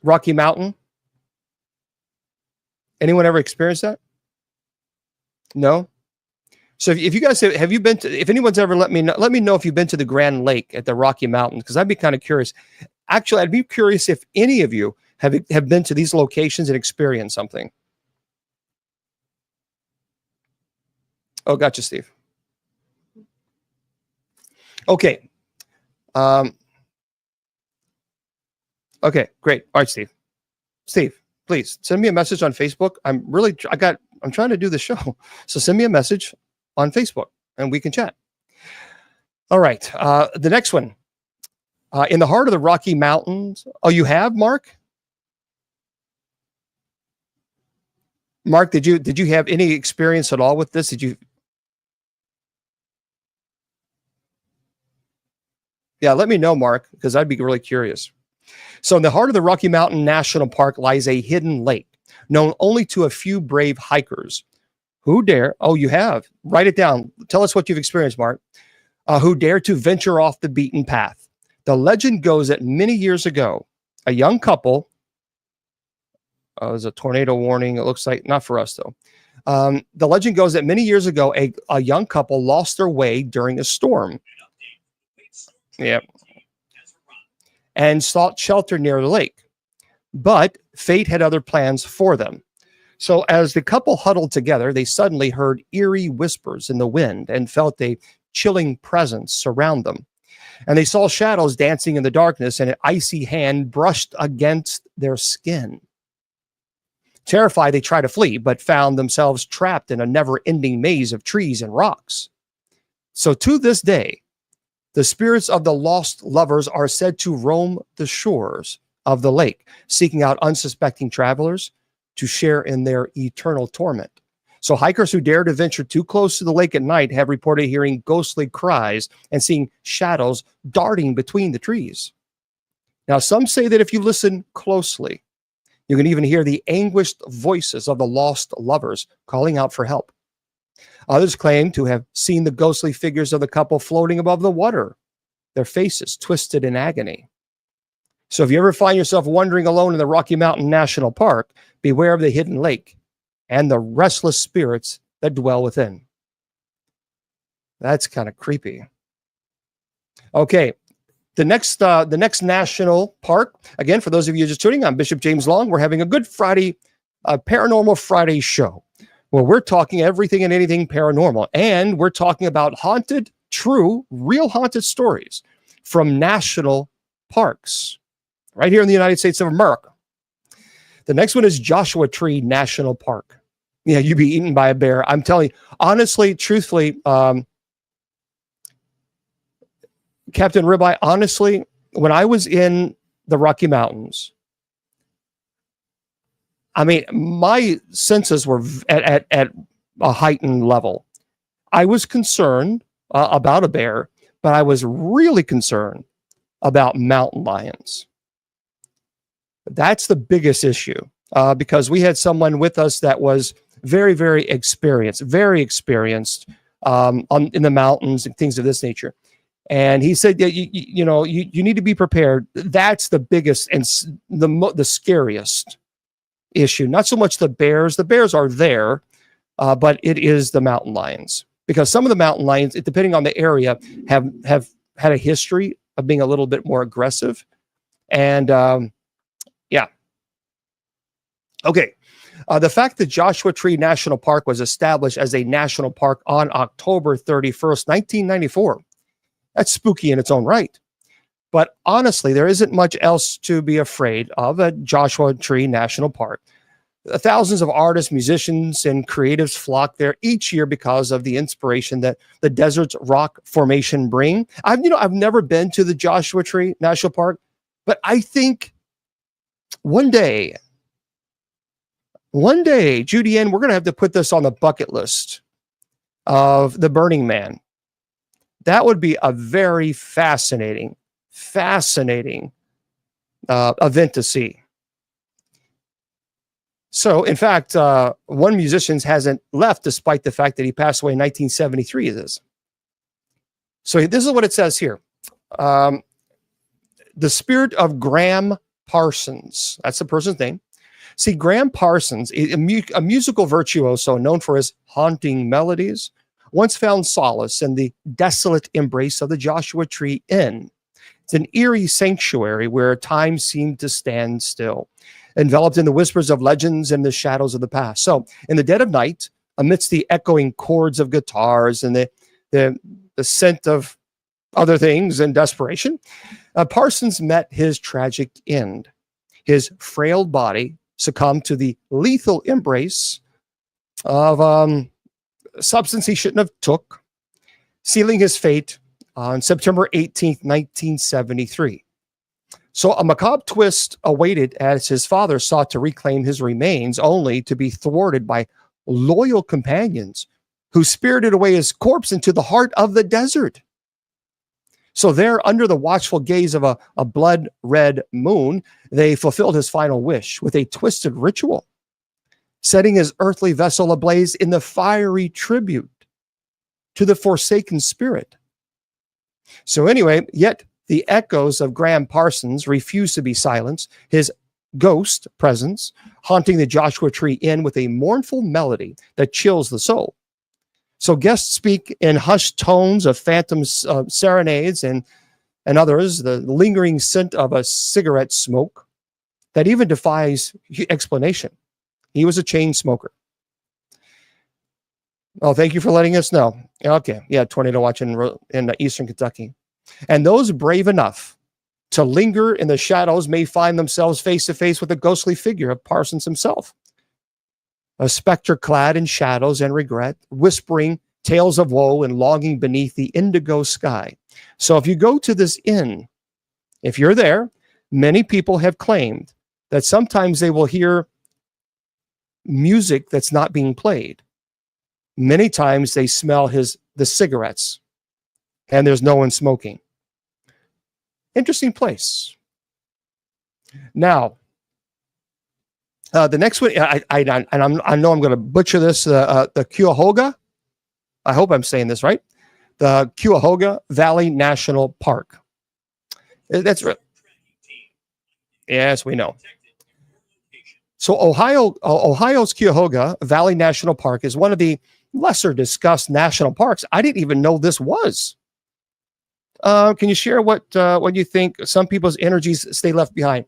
S1: Rocky Mountain. Anyone ever experienced that? No. So if you guys have you been to? If anyone's ever let me know if you've been to the Grand Lake at the Rocky Mountains, because I'd be kind of curious. Actually, I'd be curious if any of you have been to these locations and experienced something. Oh, gotcha, Steve. Okay. Okay, great. All right, Steve. Steve, please send me a message on Facebook. I'm trying to do the show. So send me a message on Facebook and we can chat. All right. The next one. In the heart of the Rocky Mountains. Oh, you have, Mark? Mark, did you have any experience at all with this? Did you? Yeah, let me know, Mark, because I'd be really curious. So in the heart of the Rocky Mountain National Park lies a hidden lake known only to a few brave hikers who dare. Oh, you have. Write it down. Tell us what you've experienced, Mark. Who dare to venture off the beaten path. The legend goes that many years ago, a young couple, there's a tornado warning. It looks like not for us though. The legend goes that many years ago, a young couple lost their way during a storm. Yep. And sought shelter near the lake. But fate had other plans for them. So as the couple huddled together, they suddenly heard eerie whispers in the wind and felt a chilling presence surround them. And they saw shadows dancing in the darkness, and an icy hand brushed against their skin. Terrified, they tried to flee, but found themselves trapped in a never-ending maze of trees and rocks. So to this day, the spirits of the lost lovers are said to roam the shores of the lake, seeking out unsuspecting travelers to share in their eternal torment. So hikers who dare to venture too close to the lake at night have reported hearing ghostly cries and seeing shadows darting between the trees. Now, some say that if you listen closely, you can even hear the anguished voices of the lost lovers calling out for help. Others claim to have seen the ghostly figures of the couple floating above the water, their faces twisted in agony. So if you ever find yourself wandering alone in the Rocky Mountain National Park, beware of the hidden lake and the restless spirits that dwell within. That's kind of creepy. Okay, the next national park, again, for those of you just tuning in, I'm Bishop James Long. We're having a Good Friday, Paranormal Friday show, where we're talking everything and anything paranormal. And we're talking about haunted, true, real haunted stories from national parks right here in the United States of America. The next one is Joshua Tree National Park. Yeah, you'd be eaten by a bear. I'm telling you, honestly, truthfully, Captain Ribeye, honestly, when I was in the Rocky Mountains, I mean, my senses were at a heightened level. I was concerned about a bear, but I was really concerned about mountain lions. That's the biggest issue because we had someone with us that was very, very experienced in the mountains and things of this nature. And he said, you need to be prepared. That's the biggest and the scariest issue. Not so much the bears. The bears are there, but it is the mountain lions. Because some of the mountain lions, depending on the area, have had a history of being a little bit more aggressive. And yeah. Okay. The fact that Joshua Tree National Park was established as a national park on October 31st, 1994, that's spooky in its own right. But honestly, there isn't much else to be afraid of at Joshua Tree National Park. Thousands of artists, musicians, and creatives flock there each year because of the inspiration that the desert's rock formation bring. I've never been to the Joshua Tree National Park, but I think one day, Judy Ann, we're going to have to put this on the bucket list of the Burning Man. That would be a very fascinating event to see. So, in fact, one musician hasn't left despite the fact that he passed away in 1973. It is. So this is what it says here. The spirit of Graham Parsons. That's the person's name. See, Graham Parsons, a musical virtuoso known for his haunting melodies, once found solace in the desolate embrace of the Joshua Tree Inn. It's an eerie sanctuary where time seemed to stand still, enveloped in the whispers of legends and the shadows of the past. So in the dead of night, amidst the echoing chords of guitars and the scent of other things and desperation, Parsons met his tragic end. His frail body succumbed to the lethal embrace of substance he shouldn't have took, sealing his fate on September 18th, 1973. So a macabre twist awaited as his father sought to reclaim his remains, only to be thwarted by loyal companions who spirited away his corpse into the heart of the desert. So there, under the watchful gaze of a blood-red moon, they fulfilled his final wish with a twisted ritual, setting his earthly vessel ablaze in the fiery tribute to the forsaken spirit. So anyway, yet the echoes of Graham Parsons refuse to be silenced, his ghost presence haunting the Joshua Tree Inn with a mournful melody that chills the soul. So guests speak in hushed tones of phantom serenades and others, the lingering scent of a cigarette smoke that even defies explanation. He was a chain smoker. Oh, thank you for letting us know. Okay, yeah, tornado watch in Eastern Kentucky. And those brave enough to linger in the shadows may find themselves face to face with the ghostly figure of Parsons himself, a specter clad in shadows and regret, whispering tales of woe and longing beneath the indigo sky. So if you go to this inn, if you're there, many people have claimed that sometimes they will hear music that's not being played. Many times they smell the cigarettes, and there's no one smoking. Interesting place. Now, the next one, I know I'm going to butcher this. The Cuyahoga. I hope I'm saying this right. The Cuyahoga Valley National Park. That's right. Yes, we know. So Ohio's Cuyahoga Valley National Park is one of the lesser discussed national parks. I didn't even know this was. Can you share what you think some people's energies stay left behind?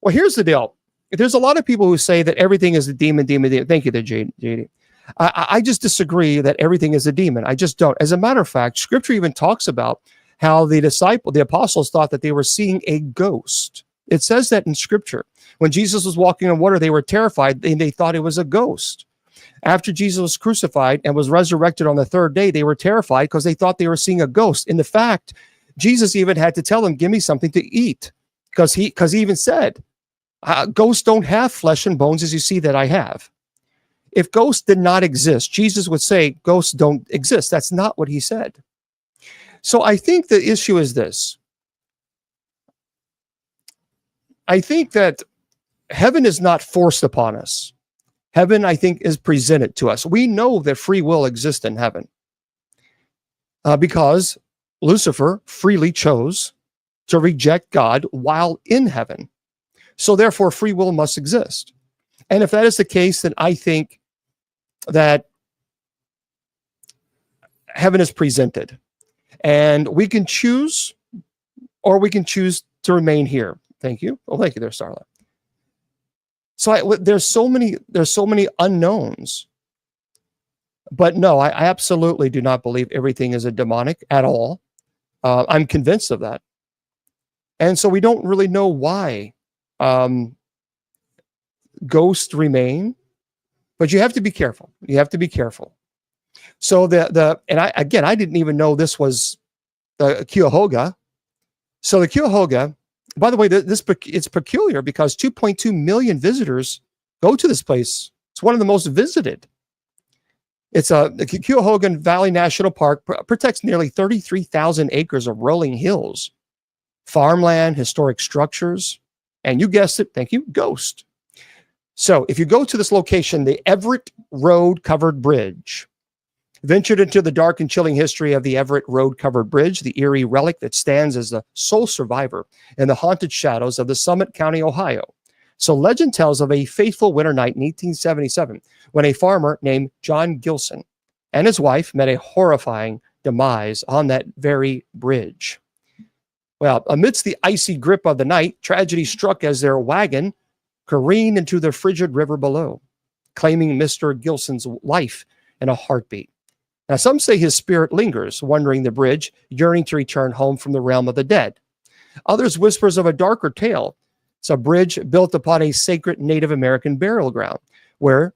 S1: Well, here's the deal. There's a lot of people who say that everything is a demon. Thank you there, JD. I just disagree that everything is a demon. I just don't. As a matter of fact, Scripture even talks about how the apostles thought that they were seeing a ghost. It says that in Scripture. When Jesus was walking on water, they were terrified and they thought it was a ghost. After Jesus was crucified and was resurrected on the third day, they were terrified because they thought they were seeing a ghost. In the fact, Jesus even had to tell them, give me something to eat, because he even said, ghosts don't have flesh and bones as you see that I have. If ghosts did not exist, Jesus would say ghosts don't exist. That's not what he said. So I think the issue is this. I think that heaven is not forced upon us. Heaven, I think, is presented to us. We know that free will exists in heaven because Lucifer freely chose to reject God while in heaven. So therefore, free will must exist. And if that is the case, then I think that heaven is presented. And we can choose, or we can choose to remain here. Thank you. Oh, thank you there, Starla. So there's so many unknowns. But no, I absolutely do not believe everything is a demonic at all. I'm convinced of that. And so we don't really know why ghosts remain, but you have to be careful. You have to be careful. So I didn't even know this was the Cuyahoga. So the Cuyahoga, by the way, it's peculiar because 2.2 million visitors go to this place. It's one of the most visited. The Cuyahoga Valley National Park protects nearly 33,000 acres of rolling hills, farmland, historic structures, and you guessed it, thank you, ghost. So if you go to this location, the Everett Road Covered Bridge, ventured into the dark and chilling history of the Everett Road Covered Bridge, the eerie relic that stands as the sole survivor in the haunted shadows of the Summit County, Ohio. So legend tells of a fateful winter night in 1877 when a farmer named John Gilson and his wife met a horrifying demise on that very bridge. Well, amidst the icy grip of the night, tragedy struck as their wagon careened into the frigid river below, claiming Mr. Gilson's life in a heartbeat. Now, some say his spirit lingers, wandering the bridge, yearning to return home from the realm of the dead. Others whispers of a darker tale. It's a bridge built upon a sacred Native American burial ground, where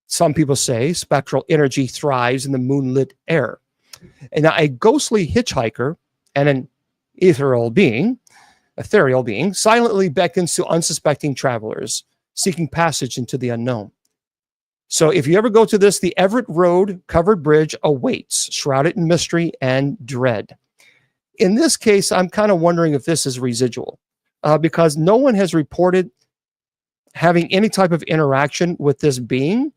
S1: some people say spectral energy thrives in the moonlit air. And now a ghostly hitchhiker and an ethereal being silently beckons to unsuspecting travelers seeking passage into the unknown. So if you ever go to this, the Everett Road covered bridge awaits, shrouded in mystery and dread. In this case, I'm kind of wondering if this is residual, because no one has reported having any type of interaction with this being.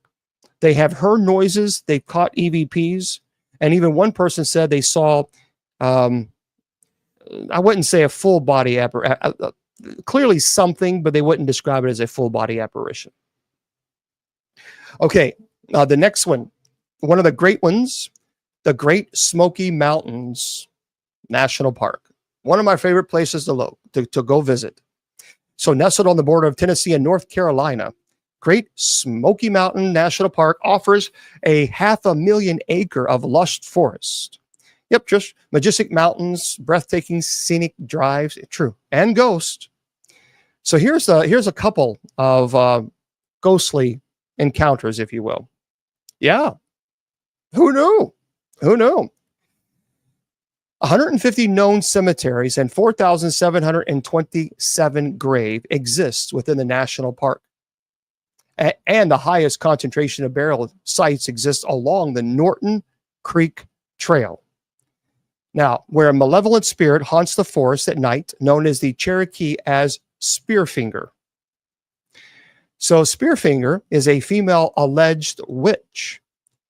S1: They have heard noises, they've caught EVPs, and even one person said they saw, I wouldn't say a full body apparition, clearly something, but they wouldn't describe it as a full body apparition. Okay, the next one of the great ones, the Great Smoky Mountains National Park. One of my favorite places to go visit. So nestled on the border of Tennessee and North Carolina, Great Smoky Mountain National Park offers a 500,000 acre of lush forest. Yep, just majestic mountains, breathtaking scenic drives, true, and ghost. So here's a couple of ghostly encounters, if you will. Yeah, who knew? 150 known cemeteries and 4,727 graves exist within the national park. And the highest concentration of burial sites exists along the Norton Creek Trail. Now, where a malevolent spirit haunts the forest at night, known as the Cherokee as Spearfinger. So Spearfinger is a female alleged witch,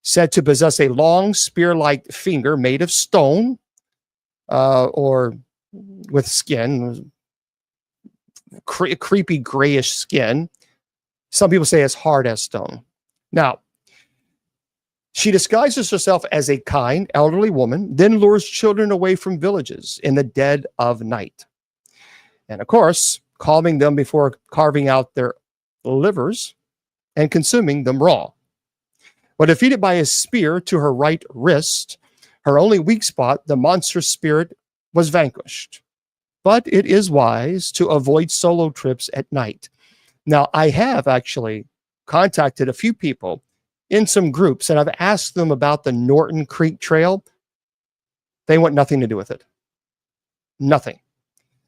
S1: said to possess a long spear-like finger made of stone, or with skin, creepy grayish skin. Some people say as hard as stone. Now, she disguises herself as a kind, elderly woman, then lures children away from villages in the dead of night. And of course, calming them before carving out their livers and consuming them raw. When defeated by a spear to her right wrist, her only weak spot, the monstrous spirit was vanquished. But it is wise to avoid solo trips at night. Now, I have actually contacted a few people in some groups, and I've asked them about the Norton Creek Trail. They want nothing to do with it. Nothing.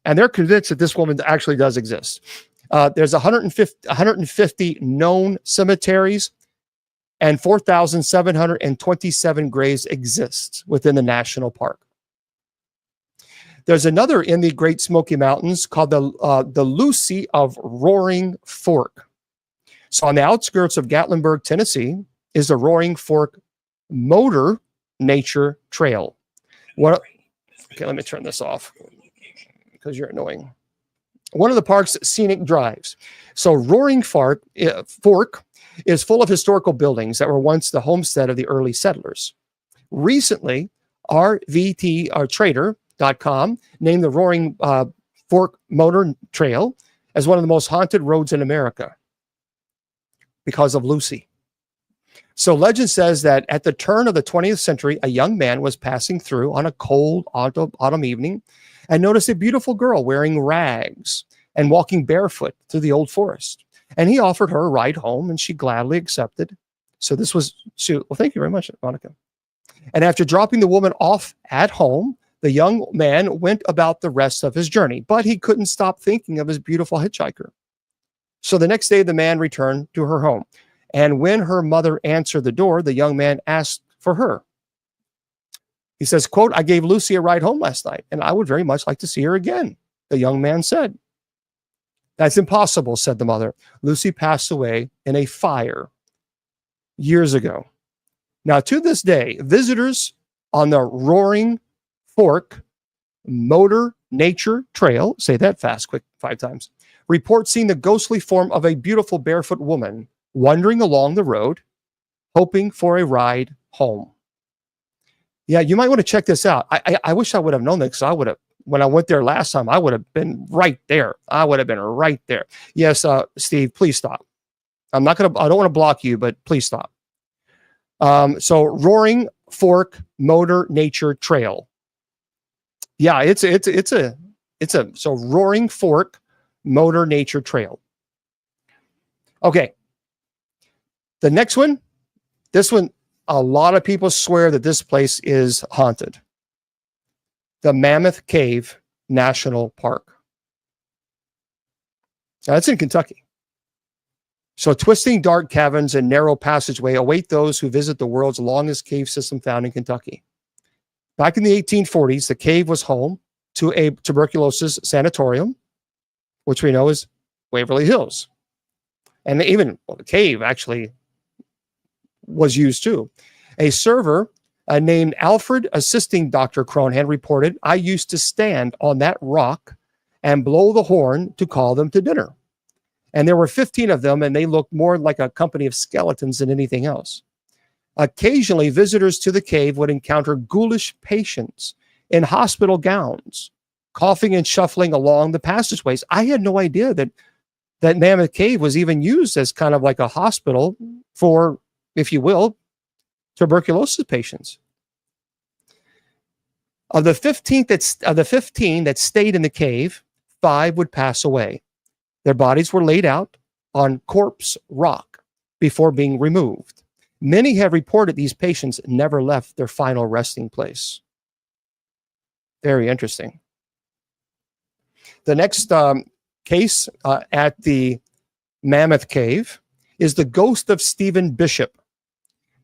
S1: And they're convinced that this woman actually does exist. There's 150 known cemeteries, and 4,727 graves exist within the national park. There's another in the Great Smoky Mountains called the Lucy of Roaring Fork. So on the outskirts of Gatlinburg, Tennessee, is the Roaring Fork Motor Nature Trail. Okay, let me turn this off because you're annoying. One of the park's scenic drives. So Roaring Fork is full of historical buildings that were once the homestead of the early settlers. Recently, RVTTrader.com named the Roaring Fork Motor Trail as one of the most haunted roads in America because of Lucy. So legend says that at the turn of the 20th century, a young man was passing through on a cold autumn evening and noticed a beautiful girl wearing rags and walking barefoot through the old forest. And he offered her a ride home, and she gladly accepted. So well, thank you very much, Monica. And after dropping the woman off at home, the young man went about the rest of his journey, but he couldn't stop thinking of his beautiful hitchhiker. So the next day, the man returned to her home. And when her mother answered the door, the young man asked for her. He says, quote, "I gave Lucy a ride home last night, and I would very much like to see her again," the young man said. "That's impossible," said the mother. "Lucy passed away in a fire years ago." Now, to this day, visitors on the Roaring Fork Motor Nature Trail, say that fast, quick, 5 times, report seeing the ghostly form of a beautiful barefoot woman wandering along the road, hoping for a ride home. Yeah, you might want to check this out. I wish I would have known that, because when I went there last time, I would have been right there. Yes, Steve, please stop. I don't want to block you, but please stop. So Roaring Fork Motor Nature Trail. Yeah, so Roaring Fork Motor Nature Trail. Okay. The next one, this one, a lot of people swear that this place is haunted. The Mammoth Cave National Park. Now, that's in Kentucky. So twisting dark caverns and narrow passageway await those who visit the world's longest cave system found in Kentucky. Back in the 1840s, the cave was home to a tuberculosis sanatorium, which we know is Waverly Hills. And even the cave actually was used too. A server named Alfred, assisting Dr. Cronhan, reported, "I used to stand on that rock and blow the horn to call them to dinner. And there were 15 of them, and they looked more like a company of skeletons than anything else." Occasionally, visitors to the cave would encounter ghoulish patients in hospital gowns, coughing and shuffling along the passageways. I had no idea that Mammoth Cave was even used as kind of like a hospital for, if you will, tuberculosis patients. Of the 15 that stayed in the cave, 5 would pass away. Their bodies were laid out on corpse rock before being removed. Many have reported these patients never left their final resting place. Very interesting. The next case at the Mammoth Cave is the ghost of Stephen Bishop.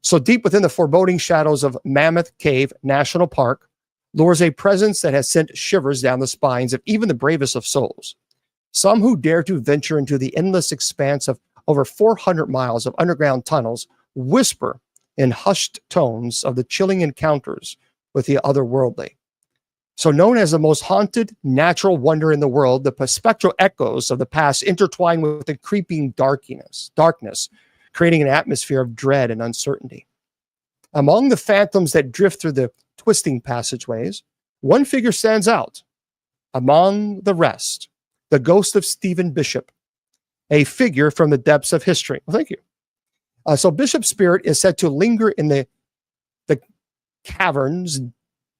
S1: So deep within the foreboding shadows of Mammoth Cave National Park lures a presence that has sent shivers down the spines of even the bravest of souls. Some who dare to venture into the endless expanse of over 400 miles of underground tunnels whisper in hushed tones of the chilling encounters with the otherworldly. So known as the most haunted natural wonder in the world, the spectral echoes of the past intertwine with the creeping darkness, creating an atmosphere of dread and uncertainty. Among the phantoms that drift through the twisting passageways, one figure stands out. Among the rest, the ghost of Stephen Bishop, a figure from the depths of history. Well, thank you. So Bishop's spirit is said to linger in the cavern's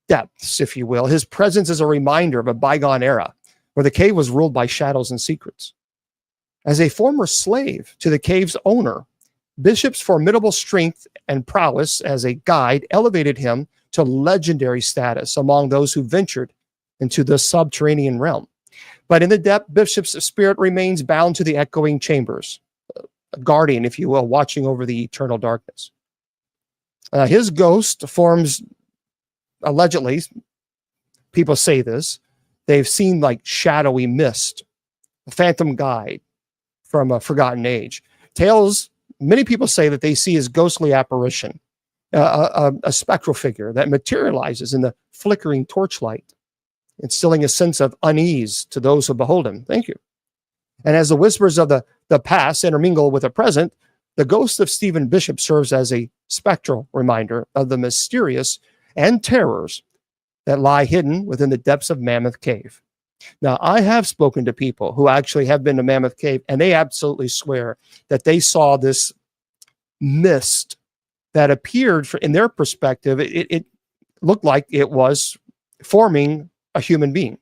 S1: depths, if you will. His presence is a reminder of a bygone era where the cave was ruled by shadows and secrets. As a former slave to the cave's owner, Bishop's formidable strength and prowess as a guide elevated him to legendary status among those who ventured into the subterranean realm. But in the depth, Bishop's spirit remains bound to the echoing chambers, a guardian, if you will, watching over the eternal darkness. His ghost forms, allegedly, people say this, they've seen like shadowy mist, a phantom guide from a forgotten age. Tales, many people say that they see his ghostly apparition, a spectral figure that materializes in the flickering torchlight, instilling a sense of unease to those who behold him. Thank you. And as the whispers of the past intermingle with the present, the ghost of Stephen Bishop serves as a spectral reminder of the mysterious and terrors that lie hidden within the depths of Mammoth Cave. Now, I have spoken to people who actually have been to Mammoth Cave, and they absolutely swear that they saw this mist that appeared, in their perspective, it looked like it was forming a human being.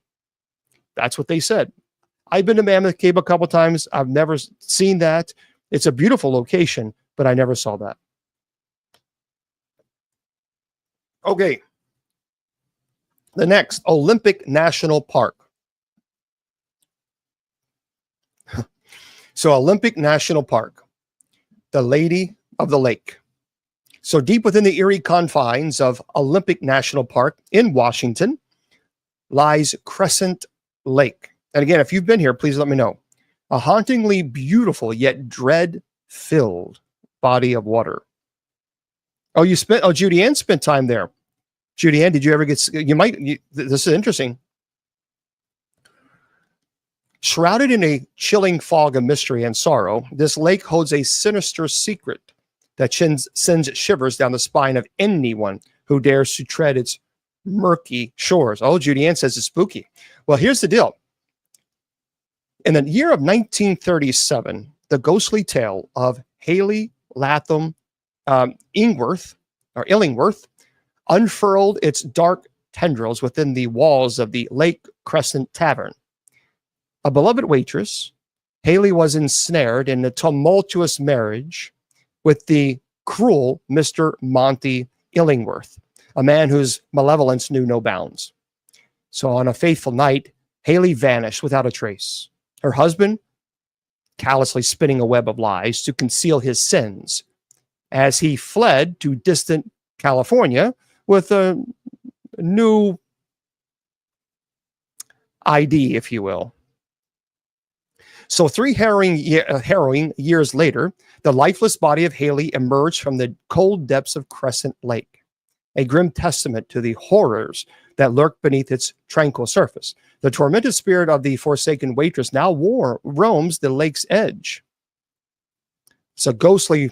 S1: That's what they said. I've been to Mammoth Cave a couple times. I've never seen that. It's a beautiful location, but I never saw that. Okay. The next, Olympic National Park. So Olympic National Park, the Lady of the Lake. So deep within the eerie confines of Olympic National Park in Washington lies Crescent Lake. And again, if you've been here, please let me know. A hauntingly beautiful yet dread-filled body of water. Judy Ann spent time there. Judy Ann, did you ever get, this is interesting. Shrouded in a chilling fog of mystery and sorrow, this lake holds a sinister secret that sends shivers down the spine of anyone who dares to tread its murky shores. Oh, Judy Ann says it's spooky. Well, here's the deal. In the year of 1937, the ghostly tale of Haley Latham Illingworth unfurled its dark tendrils within the walls of the Lake Crescent Tavern. A beloved waitress, Haley was ensnared in a tumultuous marriage with the cruel Mr. Monty Illingworth, a man whose malevolence knew no bounds. So on a fateful night, Haley vanished without a trace. Her husband, callously spinning a web of lies to conceal his sins, as he fled to distant California with a new ID, if you will. So 3 harrowing years later, the lifeless body of Haley emerged from the cold depths of Crescent Lake, a grim testament to the horrors that lurk beneath its tranquil surface. The tormented spirit of the forsaken waitress now roams the lake's edge. It's a ghostly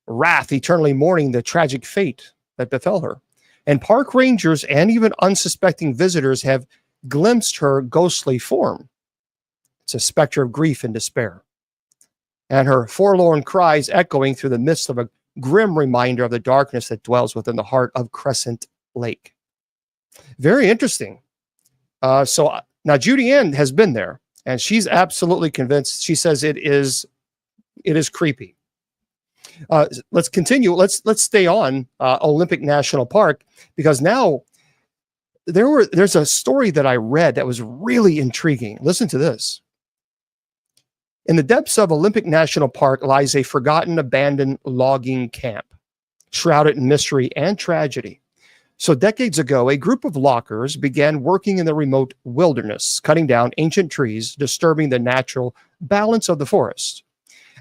S1: wrath eternally mourning the tragic fate that befell her. And park rangers and even unsuspecting visitors have glimpsed her ghostly form. It's a specter of grief and despair, and her forlorn cries echoing through the midst of a grim reminder of the darkness that dwells within the heart of Crescent Lake. Very interesting. So now Judy Ann has been there, and she's absolutely convinced. She says it is creepy. Let's continue. Let's stay on Olympic National Park, because now there's a story that I read that was really intriguing. Listen to this. In the depths of Olympic National Park lies a forgotten, abandoned logging camp, shrouded in mystery and tragedy. So decades ago, a group of loggers began working in the remote wilderness, cutting down ancient trees, disturbing the natural balance of the forest.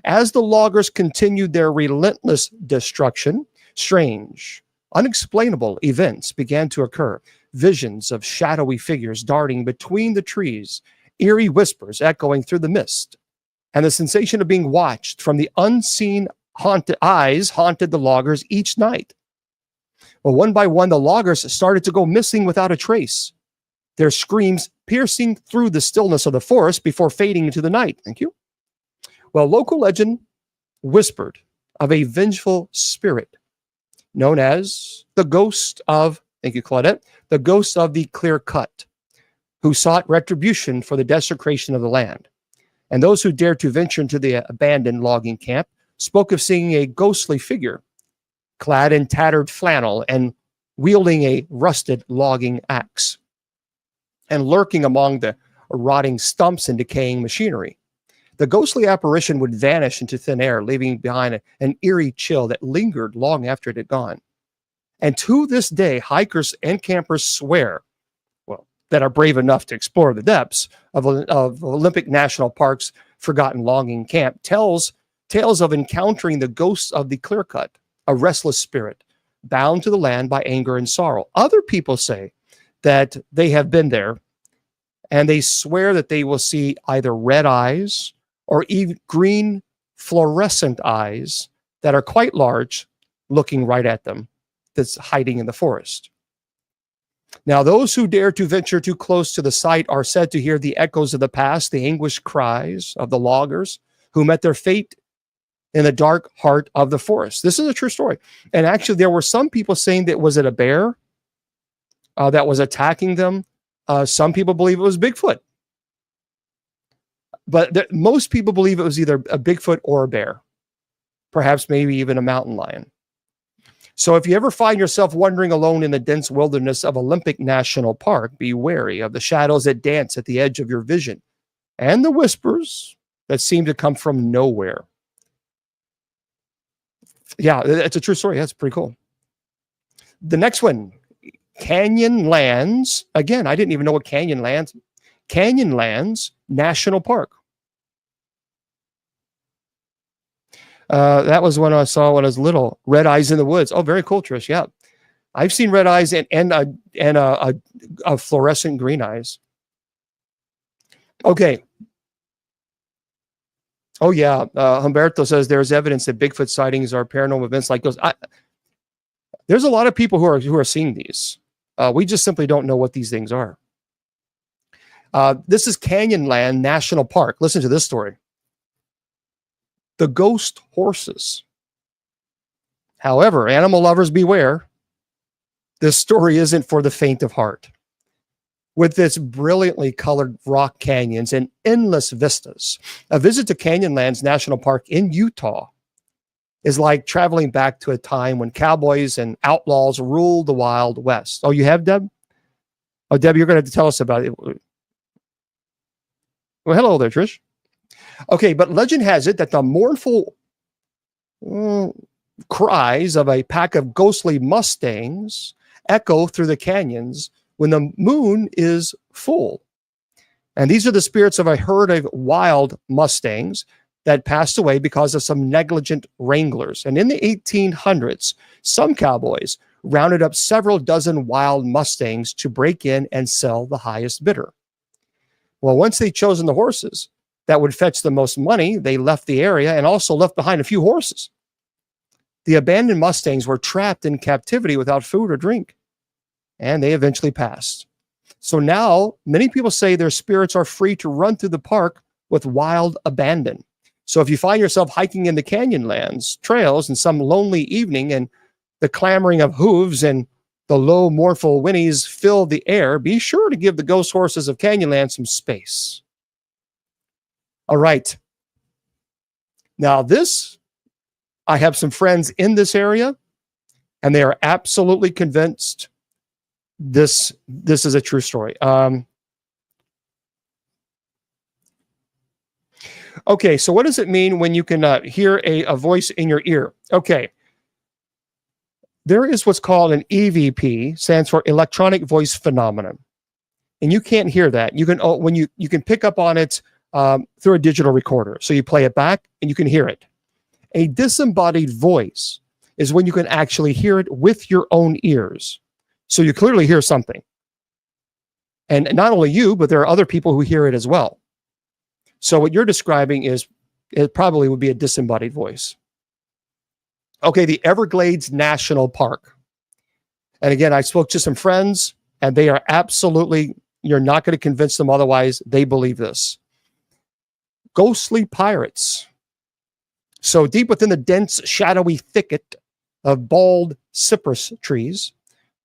S1: As the loggers continued their relentless destruction, strange, unexplainable events began to occur. Visions of shadowy figures darting between the trees, eerie whispers echoing through the mist, and the sensation of being watched from the unseen eyes haunted the loggers each night. Well, one by one, the loggers started to go missing without a trace, their screams piercing through the stillness of the forest before fading into the night. Thank you. Well, local legend whispered of a vengeful spirit known as the ghost of, thank you, Claudette, the ghost of the clear cut, who sought retribution for the desecration of the land. And those who dared to venture into the abandoned logging camp spoke of seeing a ghostly figure clad in tattered flannel and wielding a rusted logging axe, and lurking among the rotting stumps and decaying machinery. The ghostly apparition would vanish into thin air, leaving behind an eerie chill that lingered long after it had gone. And to this day, hikers and campers swear, that are brave enough to explore the depths of Olympic National Park's forgotten logging camp, tales of encountering the ghosts of the clear cut, a restless spirit bound to the land by anger and sorrow. Other people say that they have been there, and they swear that they will see either red eyes or even green fluorescent eyes that are quite large, looking right at them, that's hiding in the forest. Now, those who dare to venture too close to the site are said to hear the echoes of the past, the anguished cries of the loggers who met their fate in the dark heart of the forest. This is a true story. And actually, there were some people saying that was it a bear that was attacking them? Some people believe it was Bigfoot. But most people believe it was either a Bigfoot or a bear, perhaps maybe even a mountain lion. So if you ever find yourself wandering alone in the dense wilderness of Olympic National Park, be wary of the shadows that dance at the edge of your vision and the whispers that seem to come from nowhere. Yeah, it's a true story. That's pretty cool. The next one, Canyonlands. Again, I didn't even know what Canyonlands National Park. That was when I saw when I was little. Red Eyes in the Woods. Oh, very cool, Trish. Yeah, I've seen red eyes and a fluorescent green eyes. Okay. Oh yeah, Humberto says there's evidence that Bigfoot sightings are paranormal events like those. There's a lot of people who are seeing these. We just simply don't know what these things are. This is Canyonland National Park. Listen to this story. The ghost horses. However, animal lovers beware. This story isn't for the faint of heart. With its brilliantly colored rock canyons and endless vistas, a visit to Canyonlands National Park in Utah is like traveling back to a time when cowboys and outlaws ruled the Wild West. Oh, you have, Deb? Oh, Deb, you're going to have to tell us about it. Well, hello there, Trish. Okay, but legend has it that the mournful cries of a pack of ghostly mustangs echo through the canyons when the moon is full. And these are the spirits of a herd of wild mustangs that passed away because of some negligent wranglers. And in the 1800s, some cowboys rounded up several dozen wild mustangs to break in and sell the highest bidder. Well, once they'd chosen the horses that would fetch the most money, they left the area and also left behind a few horses. The abandoned mustangs were trapped in captivity without food or drink, and they eventually passed. So now many people say their spirits are free to run through the park with wild abandon. So if you find yourself hiking in the Canyonlands trails in some lonely evening and the clamoring of hooves and the low mournful whinnies fill the air, be sure to give the ghost horses of Canyonland some space. All right. Now I have some friends in this area, and they are absolutely convinced this is a true story. Okay, so what does it mean when you can hear a voice in your ear? Okay, there is what's called an EVP, stands for electronic voice phenomenon, and you can't hear that. You can when you can pick up on it through a digital recorder. So you play it back, and you can hear it. A disembodied voice is when you can actually hear it with your own ears. So you clearly hear something. And not only you, but there are other people who hear it as well. So what you're describing it probably would be a disembodied voice. Okay, the Everglades National Park. And again, I spoke to some friends, and they are absolutely, you're not going to convince them otherwise. They believe this. Ghostly pirates. So deep within the dense, shadowy thicket of bald cypress trees,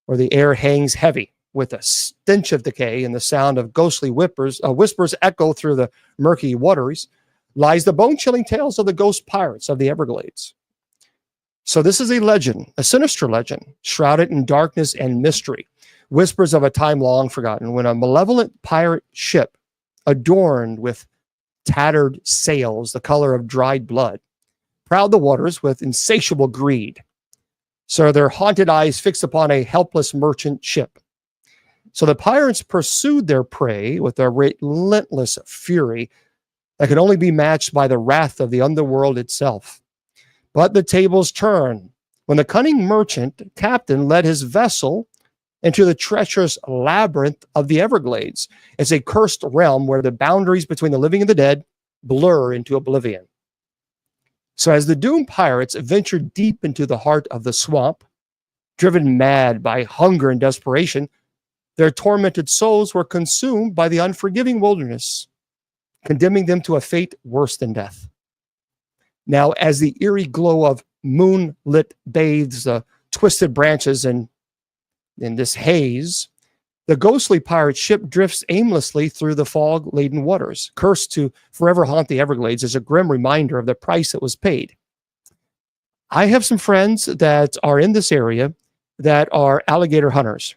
S1: where the air hangs heavy with a stench of decay and the sound of ghostly whispers echo through the murky waters, lies the bone-chilling tales of the ghost pirates of the Everglades. So this is a legend, a sinister legend, shrouded in darkness and mystery, whispers of a time long forgotten, when a malevolent pirate ship, adorned with tattered sails the color of dried blood, prowled the waters with insatiable greed. So their haunted eyes fixed upon a helpless merchant ship. So the pirates pursued their prey with a relentless fury that could only be matched by the wrath of the underworld itself. But the tables turned when the cunning merchant captain led his vessel into the treacherous labyrinth of the Everglades. It's a cursed realm where the boundaries between the living and the dead blur into oblivion. So as the doomed pirates ventured deep into the heart of the swamp, driven mad by hunger and desperation, their tormented souls were consumed by the unforgiving wilderness, condemning them to a fate worse than death. Now, as the eerie glow of moonlit bathes the twisted branches in this haze, the ghostly pirate ship drifts aimlessly through the fog-laden waters, cursed to forever haunt the Everglades as a grim reminder of the price that was paid. I have some friends that are in this area that are alligator hunters.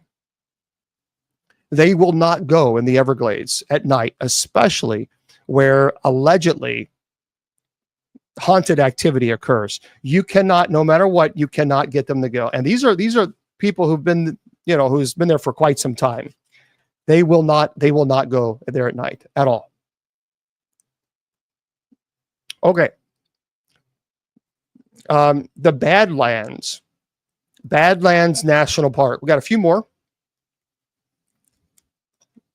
S1: They will not go in the Everglades at night, especially where allegedly haunted activity occurs. You cannot, no matter what, you cannot get them to go. And these are people who've been, who's been there for quite some time. They will not go there at night at all. Okay. The Badlands National Park. We got a few more.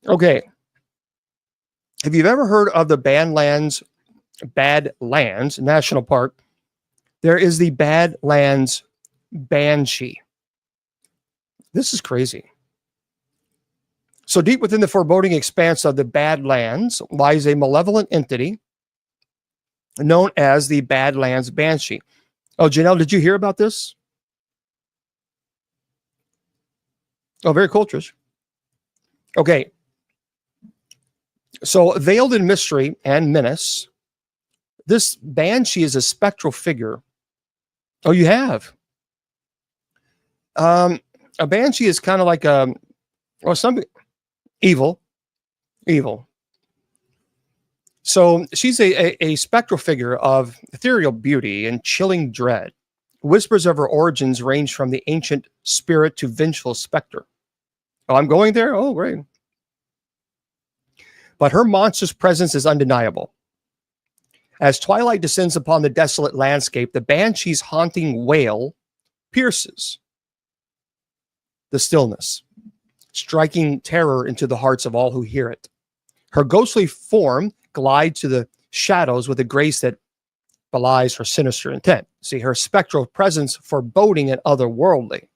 S1: Okay. Have you ever heard of the Badlands National Park? There is the Badlands Banshee. This is crazy. So deep within the foreboding expanse of the Badlands lies a malevolent entity known as the Badlands Banshee. Oh, Janelle, did you hear about this? Oh, very cool, Trish. Okay. So veiled in mystery and menace, this banshee is a spectral figure Oh, you have. Um, a banshee is kind of like or some evil, evil. So she's a spectral figure of ethereal beauty and chilling dread. Whispers of her origins range from the ancient spirit to vengeful specter. Oh, I'm going there? Oh, great. But her monstrous presence is undeniable. As twilight descends upon the desolate landscape, the banshee's haunting wail pierces the stillness, striking terror into the hearts of all who hear it. Her ghostly form glides to the shadows with a grace that belies her sinister intent. See, her spectral presence foreboding and otherworldly.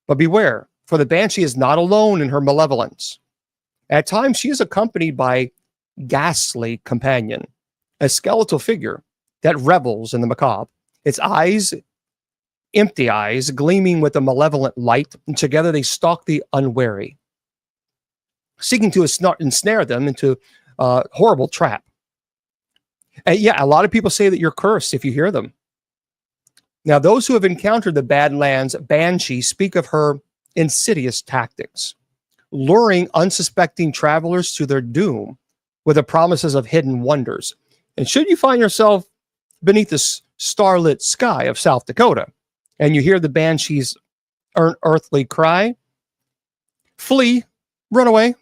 S1: But beware, for the banshee is not alone in her malevolence. At times, she is accompanied by ghastly companion, a skeletal figure that revels in the macabre. Its eyes, empty eyes, gleaming with a malevolent light, and together they stalk the unwary, seeking to ensnare them into a horrible trap. And yeah, a lot of people say that you're cursed if you hear them. Now, those who have encountered the Badlands banshee speak of her insidious tactics, luring unsuspecting travelers to their doom with the promises of hidden wonders. And should you find yourself beneath the starlit sky of South Dakota and you hear the banshee's earthly cry, flee, run away.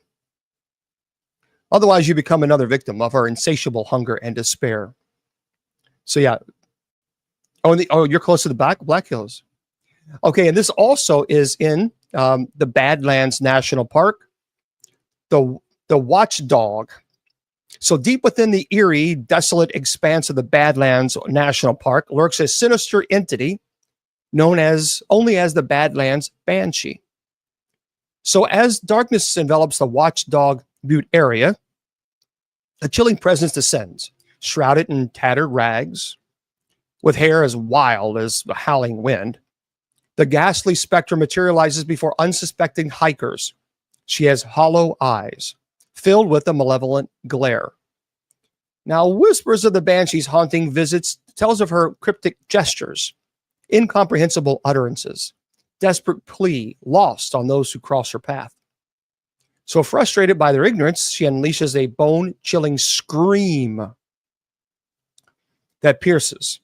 S1: Otherwise, you become another victim of her insatiable hunger and despair. So yeah. Oh, you're close to the Black Hills. Okay, and this also is in the Badlands National Park. The watchdog. So deep within the eerie, desolate expanse of the Badlands National Park lurks a sinister entity known only as the Badlands Banshee. So as darkness envelops the Watchdog Butte area, a chilling presence descends, shrouded in tattered rags, with hair as wild as a howling wind. The ghastly specter materializes before unsuspecting hikers. She has hollow eyes, filled with a malevolent glare. Now, whispers of the banshee's haunting visits tells of her cryptic gestures, incomprehensible utterances, desperate plea lost on those who cross her path. So frustrated by their ignorance, she unleashes a bone-chilling scream that pierces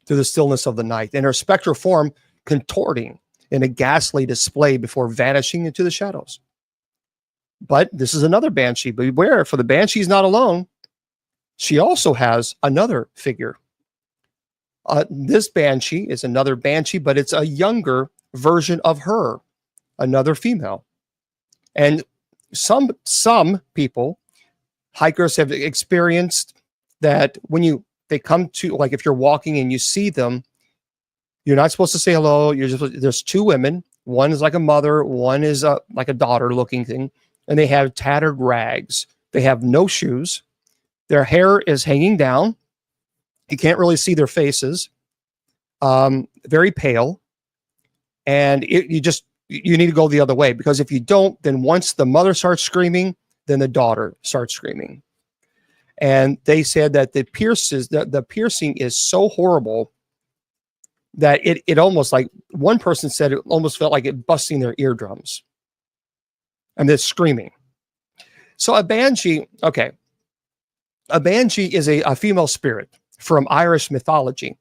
S1: through the stillness of the night, and her spectral form contorting in a ghastly display before vanishing into the shadows. But this is another banshee. Beware, for the banshee's not alone. She also has another figure. This banshee is another banshee, but it's a younger version of her, another female. And some people, hikers, have experienced that when they come to, like, if you're walking and you see them, you're not supposed to say hello. There's two women. One is like a mother. One is like a daughter looking thing. And they have tattered rags. They have no shoes. Their hair is hanging down. You can't really see their faces. Very pale. And you need to go the other way, because if you don't, then once the mother starts screaming, then the daughter starts screaming. And they said that the piercing is so horrible that it almost, like one person said, it almost felt like it busting their eardrums. And they're screaming. So a banshee is a female spirit from Irish mythology.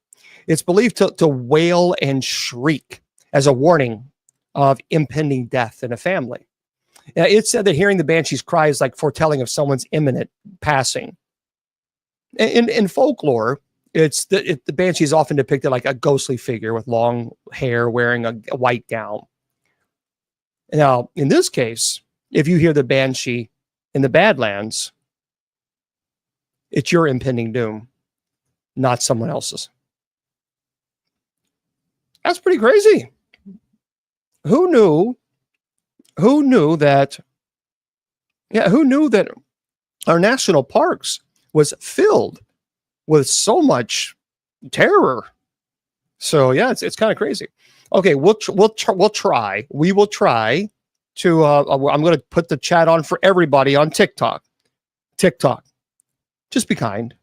S1: It's believed to wail and shriek as a warning of impending death in a family. It's said that hearing the banshee's cry is like foretelling of someone's imminent passing. In folklore, the banshee is often depicted like a ghostly figure with long hair wearing a white gown. Now, in this case, if you hear the banshee in the Badlands, it's your impending doom, not someone else's. That's pretty crazy. Who knew that our national parks was filled with so much terror? So yeah, it's kind of crazy. Okay, we will try to I'm going to put the chat on for everybody on TikTok. Just be kind.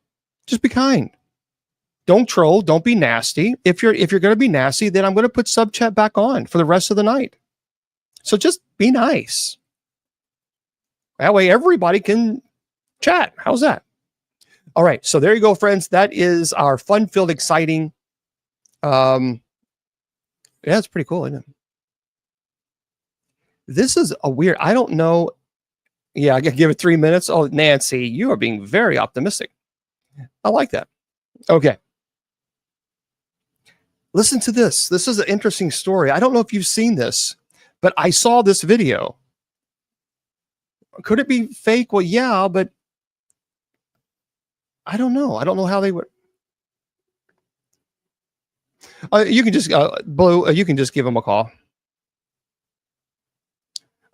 S1: Don't troll. Don't be nasty. If you're going to be nasty, then I'm going to put sub chat back on for the rest of the night. So just be nice. That way everybody can chat. How's that? All right. So there you go, friends. That is our fun-filled, exciting. Yeah, it's pretty cool, isn't it? This is a weird. I don't know. Yeah, I can give it 3 minutes. Oh, Nancy, you are being very optimistic. I like that. Okay. Listen to this. This is an interesting story. I don't know if you've seen this, but I saw this video. Could it be fake? Well, yeah, but I don't know. I don't know how they would. You can just, Blue, you can just give them a call.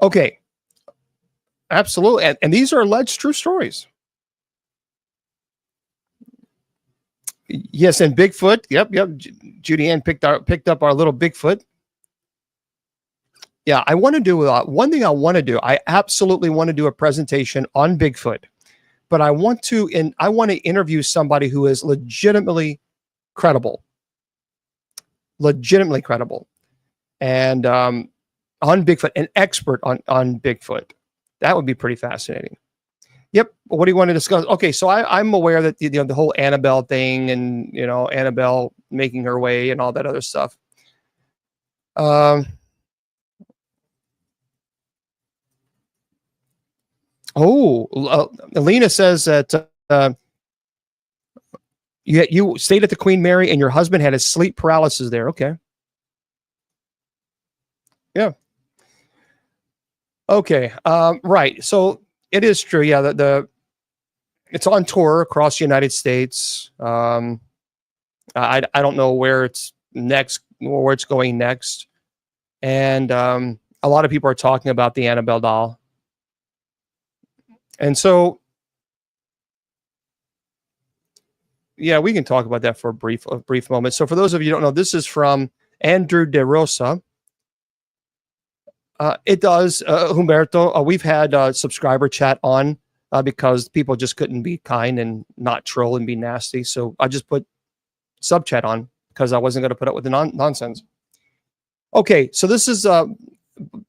S1: Okay. Absolutely. And these are alleged true stories. Yes, and Bigfoot. Yep. Judy Ann picked up our little Bigfoot. Yeah, I want to do one thing. I absolutely want to do a presentation on Bigfoot, but I want to interview somebody who is legitimately credible, and on Bigfoot, an expert on Bigfoot. That would be pretty fascinating. Yep. What do you want to discuss? Okay, so I'm aware that the whole Annabelle thing, and Annabelle making her way and all that other stuff. Alina says that you stayed at the Queen Mary and your husband had a sleep paralysis there. Okay. Yeah. Okay. Right. So it is true. Yeah. It's on tour across the United States. I don't know where it's next, or where it's going next. And a lot of people are talking about the Annabelle doll. And so, yeah, we can talk about that for a brief moment. So for those of you who don't know, this is from Andrew De Rosa. It does, Humberto. We've had subscriber chat on because people just couldn't be kind and not troll and be nasty. So I just put sub chat on because I wasn't going to put up with the nonsense. Okay, so this is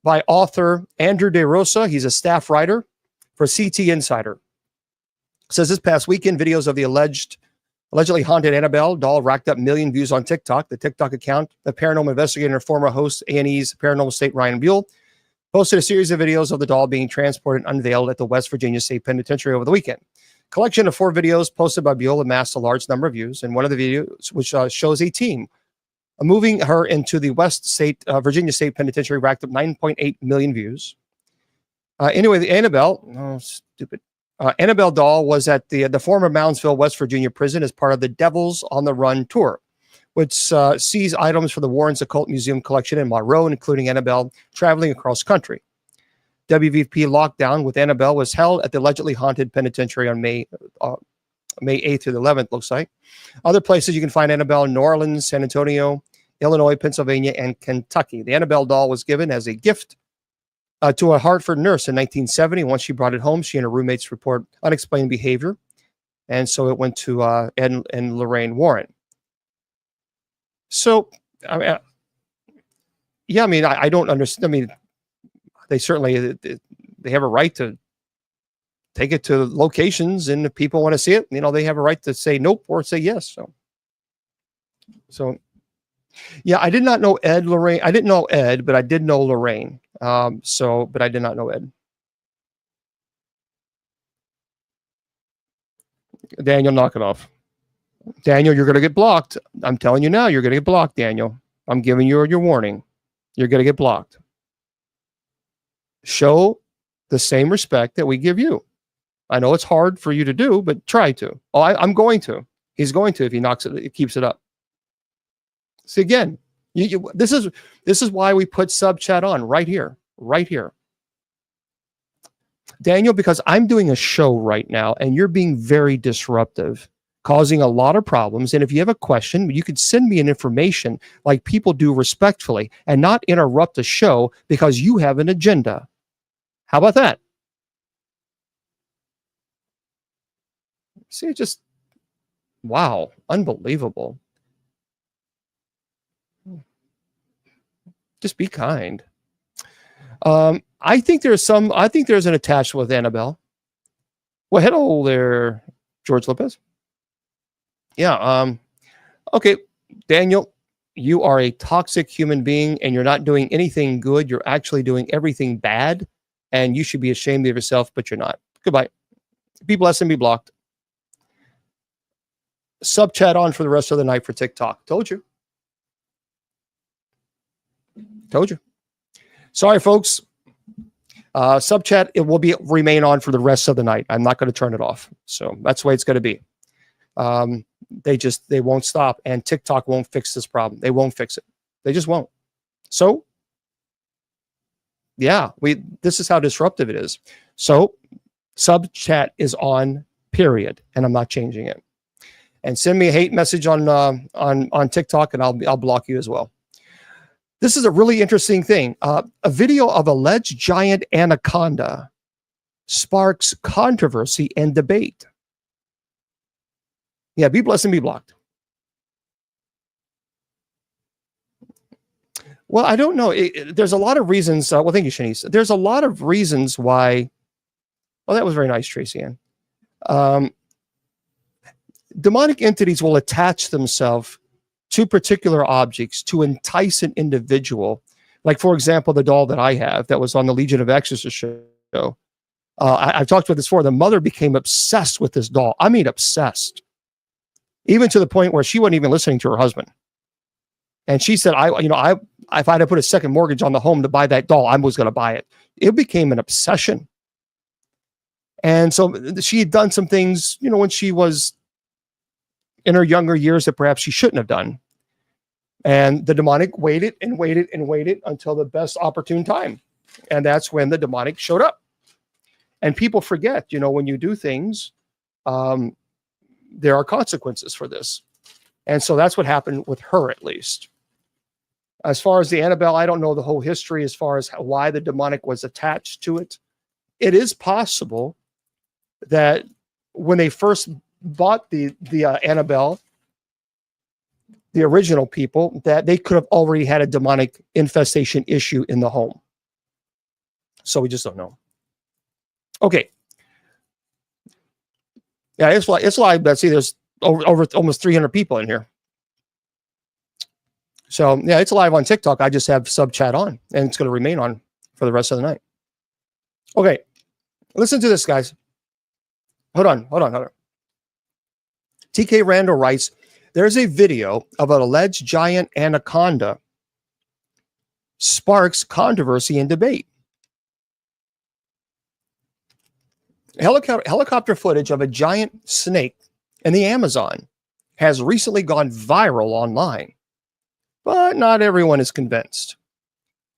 S1: by author Andrew De Rosa. He's a staff writer for CT Insider. It says this past weekend, videos of the allegedly haunted Annabelle doll racked up million views on TikTok. The TikTok account, the paranormal investigator and former host A&E's Paranormal State Ryan Buell, posted a series of videos of the doll being transported and unveiled at the West Virginia State Penitentiary over the weekend. Collection of 4 videos posted by Buell amassed a large number of views, and one of the videos, which shows a team moving her into the Virginia State Penitentiary, racked up 9.8 million views. Anyway, the Annabelle doll was at the former Moundsville, West Virginia prison as part of the Devils on the Run tour, which sees items from the Warren's Occult Museum collection in Monroe, including Annabelle traveling across country. WVP lockdown with Annabelle was held at the allegedly haunted penitentiary on May 8th through the 11th, looks like. Other places you can find Annabelle in New Orleans, San Antonio, Illinois, Pennsylvania, and Kentucky. The Annabelle doll was given as a gift to a Hartford nurse in 1970. Once she brought it home, she and her roommates report unexplained behavior. And so it went to Ed and Lorraine Warren. So, I don't understand. I mean, they certainly they have a right to take it to locations, and if people want to see it, they have a right to say nope or say yes. So yeah, I did not know Ed, Lorraine. I didn't know Ed, but I did know Lorraine. But I did not know Ed. Daniel, knock it off. Daniel, you're going to get blocked. I'm telling you now, you're going to get blocked, Daniel. I'm giving you your warning. You're going to get blocked. Show the same respect that we give you. I know it's hard for you to do, but try to. Oh, I'm going to. He's going to if he keeps it up. See, again, this is why we put sub chat on right here. Daniel, because I'm doing a show right now and you're being very disruptive, causing a lot of problems. And if you have a question, you could send me an information like people do respectfully and not interrupt the show because you have an agenda. How about that? See, wow. Unbelievable. Just be kind. I think there's an attachment with Annabelle. Well, hello there, George Lopez. Yeah. Okay, Daniel, you are a toxic human being and you're not doing anything good. You're actually doing everything bad and you should be ashamed of yourself, but you're not. Goodbye. Be blessed and be blocked. Sub chat on for the rest of the night for TikTok. Told you. Told you. Sorry, folks. Sub chat, it will remain on for the rest of the night. I'm not going to turn it off. So that's the way it's going to be. They won't stop, and TikTok won't fix this problem. They won't fix it. They just won't. So yeah, this is how disruptive it is. So sub chat is on, period, and I'm not changing it. And send me a hate message on TikTok, and I'll block you as well. This is a really interesting thing. A video of alleged giant anaconda sparks controversy and debate. Yeah, be blessed and be blocked. Well, I don't know. There's a lot of reasons. Well, thank you, Shanice. There's a lot of reasons why. Well, that was very nice, Tracy Ann. Demonic entities will attach themselves to particular objects to entice an individual. Like, for example, the doll that I have that was on the Legion of Exorcists show. I've talked about this before. The mother became obsessed with this doll. I mean, obsessed. Even to the point where she wasn't even listening to her husband. And she said, if I had to put a second mortgage on the home to buy that doll, I was going to buy it. It became an obsession. And so she had done some things, when she was in her younger years that perhaps she shouldn't have done. And the demonic waited and waited and waited until the best opportune time. And that's when the demonic showed up. And people forget, when you do things, there are consequences for this. And so that's what happened with her, at least. As far as the Annabelle, I don't know the whole history as far as why the demonic was attached to it. It is possible that when they first bought the Annabelle, the original people, that they could have already had a demonic infestation issue in the home. So we just don't know. Okay. Yeah, it's live. Let's see, there's over almost 300 people in here. So yeah, it's live on TikTok. I just have sub chat on, and it's going to remain on for the rest of the night. Okay, listen to this, guys. Hold on. TK Randall writes, there's a video of an alleged giant anaconda sparks controversy and debate. Helicopter footage of a giant snake in the Amazon has recently gone viral online, but not everyone is convinced.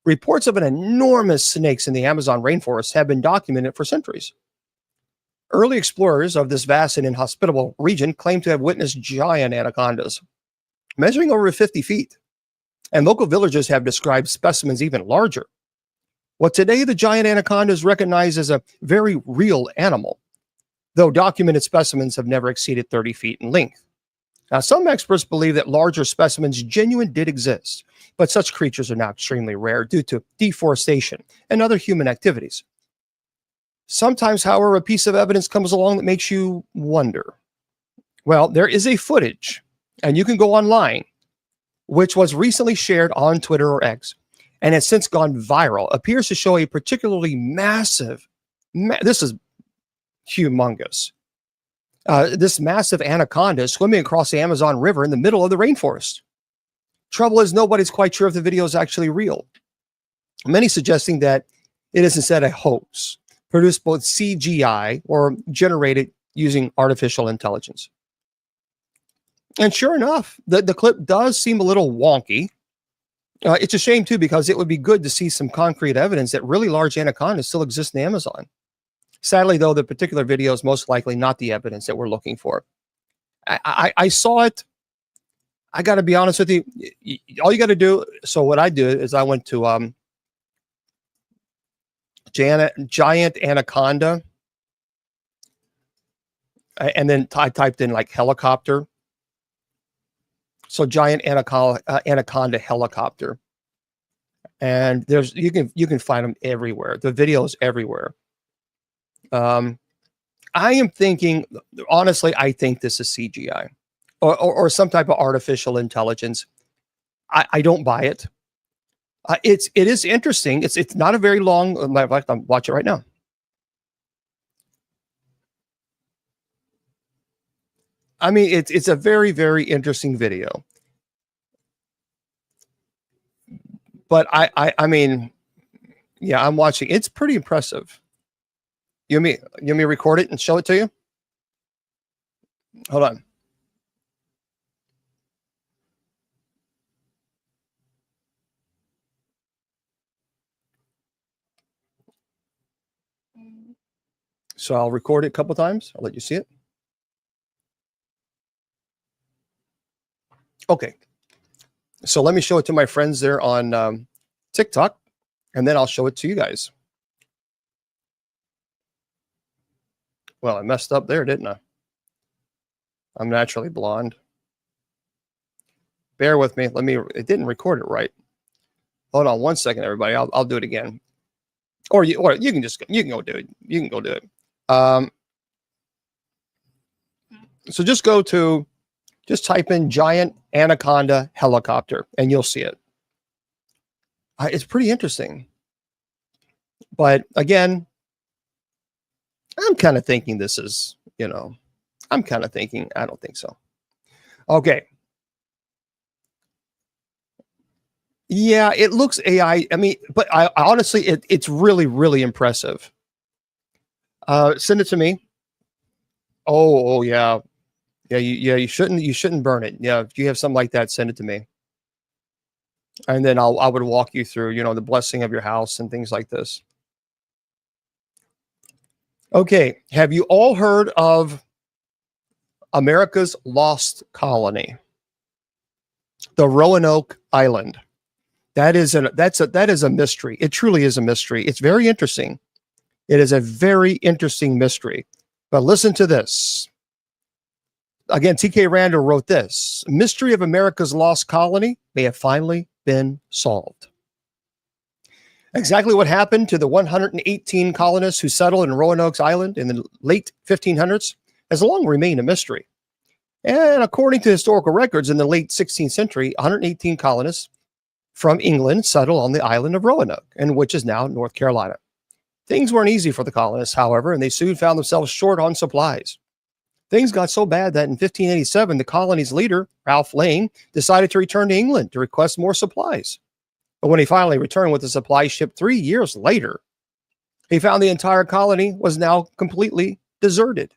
S1: Reports of an enormous snakes in the Amazon rainforest have been documented for centuries. Early explorers of this vast and inhospitable region claim to have witnessed giant anacondas, measuring over 50 feet, and local villagers have described specimens even larger. What today the giant anaconda is recognized as a very real animal, though documented specimens have never exceeded 30 feet in length. Now, some experts believe that larger specimens genuinely did exist, but such creatures are now extremely rare due to deforestation and other human activities. Sometimes, however, a piece of evidence comes along that makes you wonder. Well, there is a footage, and you can go online, which was recently shared on Twitter or X, and has since gone viral, appears to show a particularly massive, this is humongous, this massive anaconda swimming across the Amazon River in the middle of the rainforest. Trouble is, nobody's quite sure if the video is actually real. Many suggesting that it is instead a hoax, produced both CGI or generated using artificial intelligence. And sure enough, the clip does seem a little wonky. It's a shame, too, because it would be good to see some concrete evidence that really large anacondas still exist in the Amazon. Sadly, though, the particular video is most likely not the evidence that we're looking for. I saw it. I got to be honest with you. All you got to do. So what I did is I went to giant anaconda, and then I typed in like helicopter, So giant anaconda helicopter. And you can find them everywhere. The videos everywhere. I am thinking, honestly, I think this is CGI or some type of artificial intelligence. I don't buy it. It is interesting. It's not a very long. I'm watch it right now. I mean, it's a very, very interesting video. But I mean, yeah, I'm watching. It's pretty impressive. You want me to record it and show it to you? Hold on. So I'll record it a couple times. I'll let you see it. Okay. So let me show it to my friends there on TikTok, and then I'll show it to you guys. Well, I messed up there, didn't I? I'm naturally blonde. Bear with me. It didn't record it right. Hold on one second, everybody. I'll do it again. Or you can go do it. You can go do it. So just type in giant anaconda helicopter and you'll see it. It's pretty interesting. But again, I'm kind of thinking this is, I don't think so. Okay. Yeah, it looks AI. I mean, but I honestly, it's really, really impressive. Send it to me. Oh yeah. Yeah, you shouldn't burn it. Yeah, if you have something like that, send it to me. And then I would walk you through, the blessing of your house and things like this. Okay, have you all heard of America's lost colony? The Roanoke Island. That is a mystery. It truly is a mystery. It's very interesting. It is a very interesting mystery. But listen to this. Again, T.K. Randall wrote this. Mystery of America's lost colony may have finally been solved. Exactly what happened to the 118 colonists who settled in Roanoke Island in the late 1500s has long remained a mystery. And according to historical records, in the late 16th century, 118 colonists from England settled on the island of Roanoke, and which is now North Carolina. Things weren't easy for the colonists, however, and they soon found themselves short on supplies. Things got so bad that in 1587, the colony's leader, Ralph Lane, decided to return to England to request more supplies. But when he finally returned with a supply ship 3 years later, he found the entire colony was now completely deserted.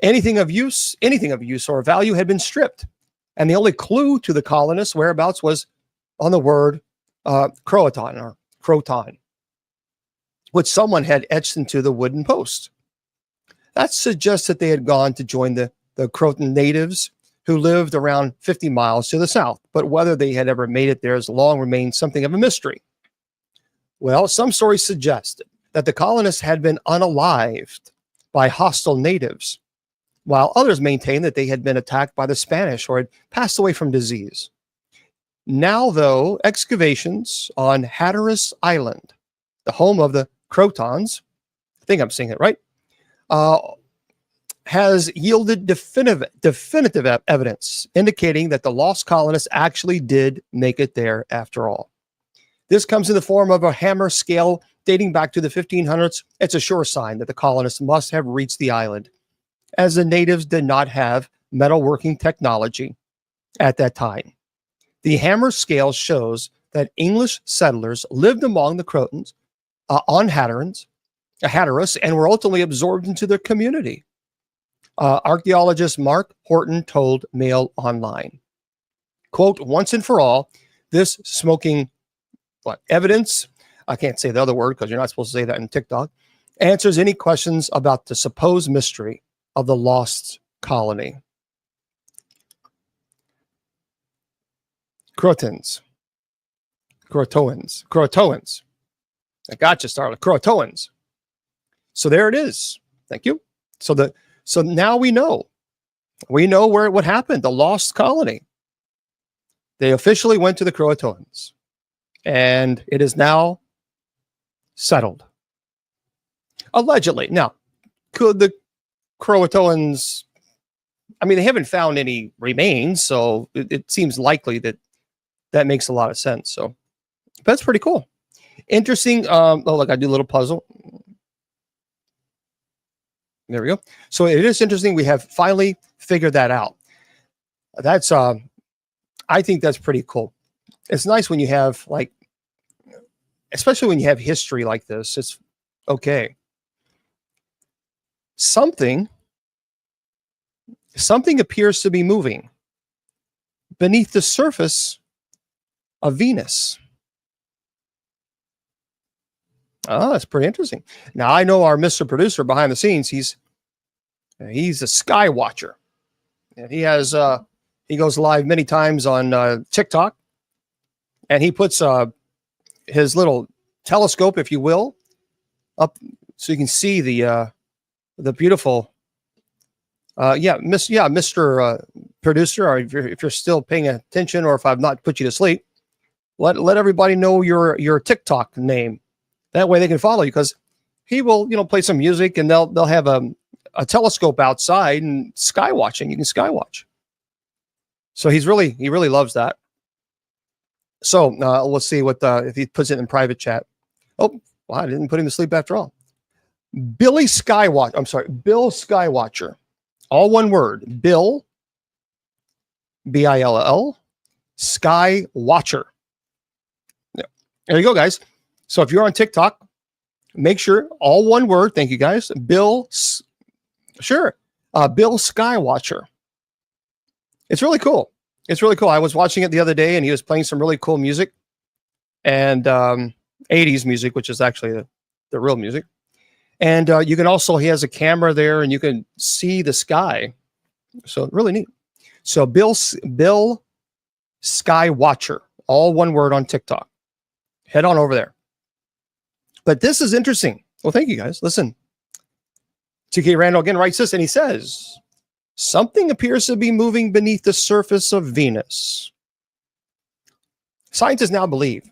S1: Anything of use or value had been stripped, and the only clue to the colonists' whereabouts was on the word croton, which someone had etched into the wooden post. That suggests that they had gone to join the Croton natives who lived around 50 miles to the south, but whether they had ever made it there has long remained something of a mystery. Well, some stories suggest that the colonists had been unalived by hostile natives, while others maintain that they had been attacked by the Spanish or had passed away from disease. Now, though, excavations on Hatteras Island, the home of the Crotons, I think I'm saying it right, has yielded definitive evidence indicating that the lost colonists actually did make it there after all. This comes in the form of a hammer scale dating back to the 1500s. It's a sure sign that the colonists must have reached the island, as the natives did not have metalworking technology at that time. The hammer scale shows that English settlers lived among the Crotons on Hatteras and were ultimately absorbed into their community. Archaeologist Mark Horton told Mail Online, quote, once and for all, this smoking evidence, I can't say the other word because you're not supposed to say that in TikTok, answers any questions about the supposed mystery of the lost colony. Croatoans. I got you, Starla. Croatoans. So there it is. Thank you. So now we know what happened. The lost colony. They officially went to the Croatoans, and it is now settled. Allegedly. Now, could the Croatoans, I mean, they haven't found any remains, so it seems likely that that makes a lot of sense. So that's pretty cool. Interesting. Oh, look, I do a little puzzle. There we go. So it is interesting. We have finally figured that out. That's, I think that's pretty cool. It's nice when you have, like, especially when you have history like this. It's okay. Something appears to be moving beneath the surface of Venus. Oh, that's pretty interesting. Now, I know our Mr. Producer behind the scenes, he's a sky watcher. And he has he goes live many times on TikTok, and he puts his little telescope, if you will, up so you can see the beautiful Mr. Producer, or if you're still paying attention, or if I've not put you to sleep, let everybody know your TikTok name. That way they can follow you, because he will, play some music, and they'll have a telescope outside and sky watching. You can sky watch. So he really loves that. So we'll see what if he puts it in private chat. Oh, well, I didn't put him to sleep after all. Bill Skywatcher. All one word. Bill, Bill, Sky Watcher. Yeah. There you go, guys. So if you're on TikTok, make sure, all one word. Thank you, guys. Bill Skywatcher. It's really cool. It's really cool. I was watching it the other day, and he was playing some really cool music, and 80s music, which is actually the real music. And you can also, he has a camera there, and you can see the sky. So really neat. So Bill Skywatcher, all one word on TikTok. Head on over there. But this is interesting. Well, thank you, guys. Listen. TK Randall again writes this, and he says, something appears to be moving beneath the surface of Venus. Scientists now believe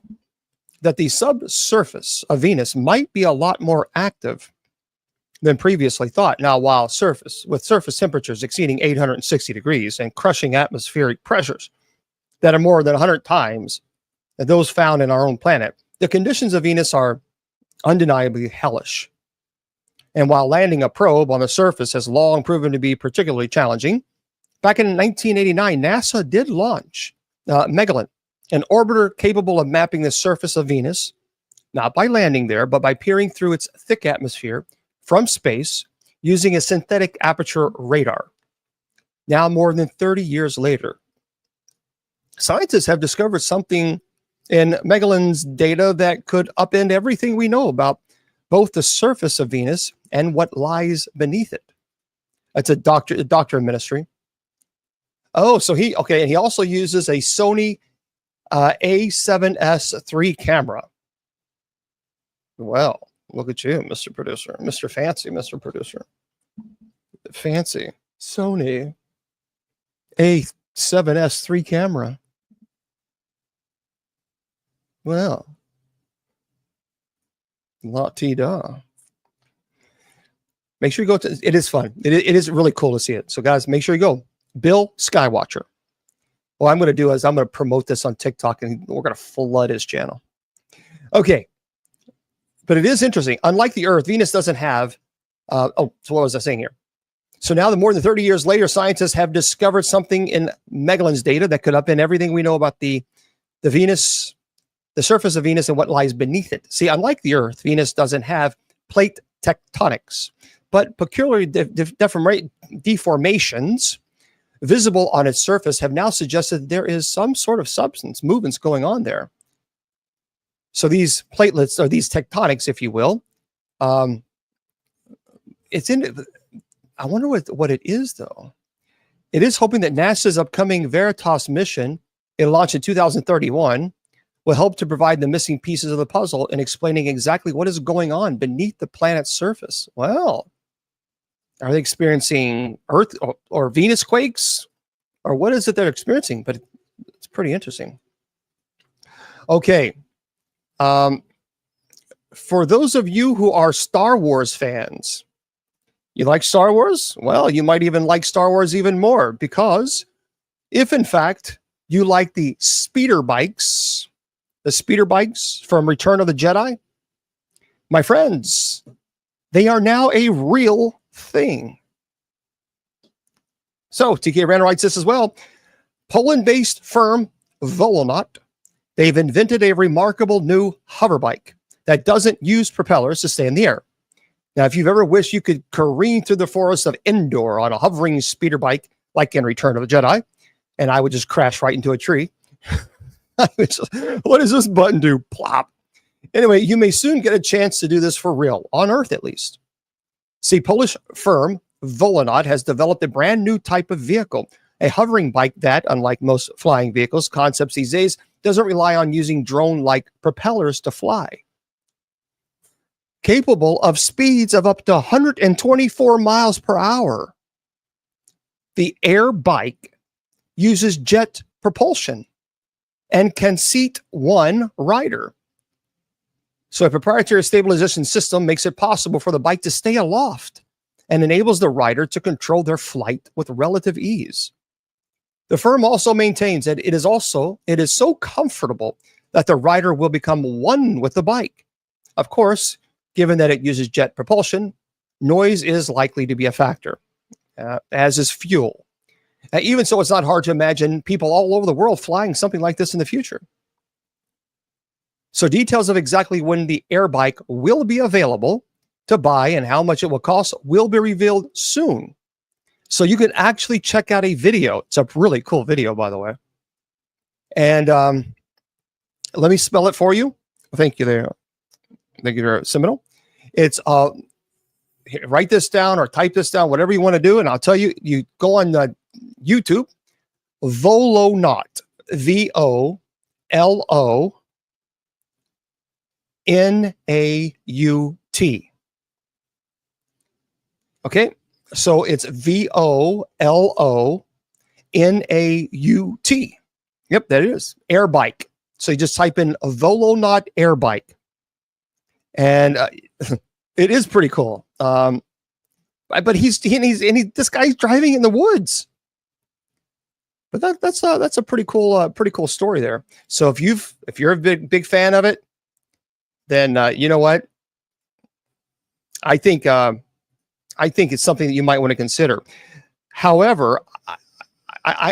S1: that the subsurface of Venus might be a lot more active than previously thought. Now, with surface temperatures exceeding 860 degrees and crushing atmospheric pressures that are more than 100 times those found in our own planet, the conditions of Venus are undeniably hellish. And while landing a probe on the surface has long proven to be particularly challenging, back in 1989, NASA did launch Magellan, an orbiter capable of mapping the surface of Venus, not by landing there, but by peering through its thick atmosphere from space using a synthetic aperture radar. Now, more than 30 years later, scientists have discovered something in Magellan's data that could upend everything we know about both the surface of Venus and what lies beneath it. That's a doctor of ministry. Oh, so he also uses a Sony A7S III camera. Well, look at you, Mr. Producer, Mr. Fancy, Mr. Producer. Fancy. Sony A7S III camera. Well, la-ti-da. Make sure you go to, it is fun. It is really cool to see it. So guys, make sure you go. Bill Skywatcher. What I'm going to do is I'm going to promote this on TikTok, and we're going to flood his channel. Okay. But it is interesting. Unlike the Earth, Venus doesn't have, so what was I saying here? So now, more than 30 years later, scientists have discovered something in Magellan's data that could upend everything we know about the Venus, the surface of Venus and what lies beneath it. See, unlike the Earth, Venus doesn't have plate tectonics, but peculiar deformations visible on its surface have now suggested that there is some sort of substance movements going on there. So these platelets, or these tectonics, if you will, it's in. I wonder what it is, though. It is hoping that NASA's upcoming Veritas mission, it'll launch in 2031, will help to provide the missing pieces of the puzzle in explaining exactly what is going on beneath the planet's surface. Well, are they experiencing Earth or Venus quakes, or what is it they're experiencing? But it's Pretty interesting. Okay. For those of you who are Star Wars fans, you like Star Wars? Well, you might even like Star Wars even more, because if in fact you like the speeder bikes from Return of the Jedi, my friends, they are now a real thing. So TK Randall writes this as well. Poland-based firm Volonaut, they've invented a remarkable new hover bike that doesn't use propellers to stay in the air. Now, if you've ever wished you could careen through the forest of Endor on a hovering speeder bike, like in Return of the Jedi, and I would just crash right into a tree. What does this button do? Plop. Anyway, you may soon get a chance to do this for real, on Earth at least. See, Polish firm Volonaut has developed a brand new type of vehicle, a hovering bike that, unlike most flying vehicles concepts these days, doesn't rely on using drone-like propellers to fly. Capable of speeds of up to 124 miles per hour. The air bike uses jet propulsion and can seat one rider. So a proprietary stabilization system makes it possible for the bike to stay aloft and enables the rider to control their flight with relative ease. The firm also maintains that it is so comfortable that the rider will become one with the bike. Of course, given that it uses jet propulsion, noise is likely to be a factor, as is fuel. Even so, it's not hard to imagine people all over the world flying something like this in the future. So details of exactly when the air bike will be available to buy and how much it will cost will be revealed soon. So you can actually check out a video. It's a really cool video, by the way. And let me spell it for you. Thank you there. Thank you very Seminole. It's write this down or type this down, whatever you want to do. And I'll tell you, you go on YouTube, Volonaut, VOLONAUT. Okay. So it's VOLONAUT. Yep, that is air bike. So you just type in Volonaut air bike. And it is pretty cool. But this guy's driving in the woods. But that's a pretty cool story there. So if you're a big fan of it, then you know what? I think it's something that you might want to consider. However,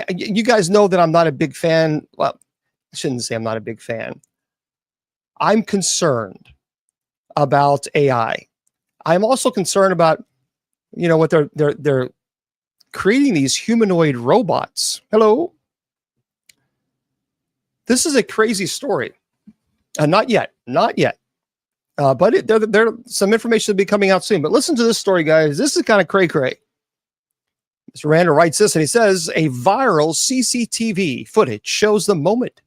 S1: you guys know that I'm not a big fan. Well, I shouldn't say I'm not a big fan. I'm concerned about AI. I'm also concerned about, what they're creating these humanoid robots. Hello. This is a crazy story. Not yet. But there some information will be coming out soon. But listen to this story, guys. This is kind of cray-cray. Mr. Randall writes this, and he says, a viral CCTV footage shows the moment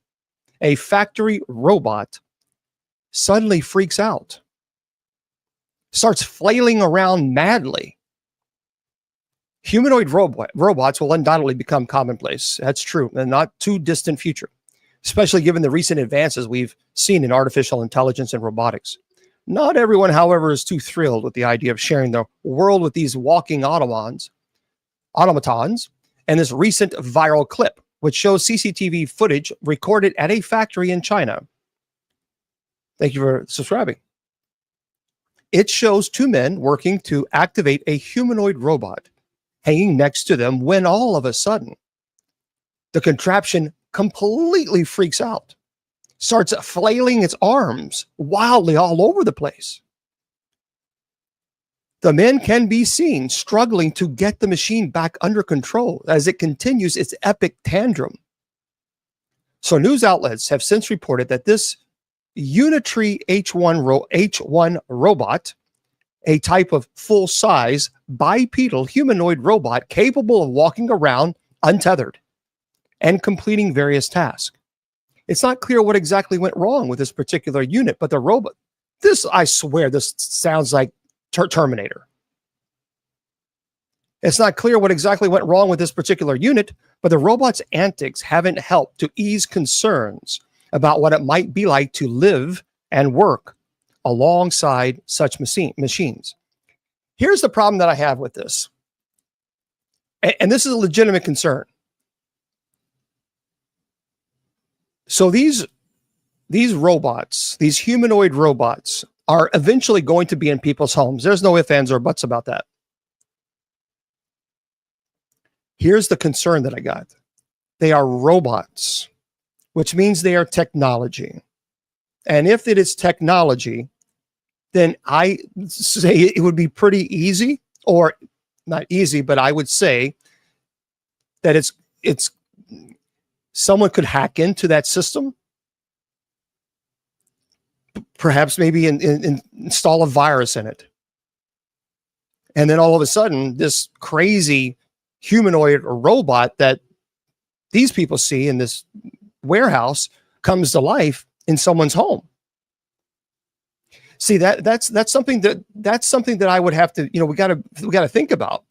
S1: a factory robot suddenly freaks out, starts flailing around madly. Humanoid robots will undoubtedly become commonplace. That's true, and not too distant future, especially given the recent advances we've seen in artificial intelligence and robotics. Not everyone, however, is too thrilled with the idea of sharing the world with these walking automatons, and this recent viral clip, which shows CCTV footage recorded at a factory in China. Thank you for subscribing. It shows two men working to activate a humanoid robot hanging next to them when all of a sudden the contraption completely freaks out, starts flailing its arms wildly all over the place. The men can be seen struggling to get the machine back under control as it continues its epic tantrum. So news outlets have since reported that this Unitree H1 robot, a type of full-size bipedal humanoid robot capable of walking around untethered and completing various tasks. It's not clear what exactly went wrong with this particular unit, but the robot, I swear, this sounds like Terminator. It's not clear what exactly went wrong with this particular unit, but the robot's antics haven't helped to ease concerns about what it might be like to live and work alongside such machines. Here's the problem that I have with this, and this is a legitimate concern. So these robots, these humanoid robots, are eventually going to be in people's homes. There's no ifs, ands, or buts about that. Here's the concern that I got. They are robots, which means they are technology. And if it is technology, then I say it would be pretty easy, or not easy, but I would say that it's someone could hack into that system, perhaps maybe install a virus in it. And then all of a sudden, this crazy humanoid robot that these people see in this warehouse comes to life in someone's home. See, that's something that I would have to, we got to think about.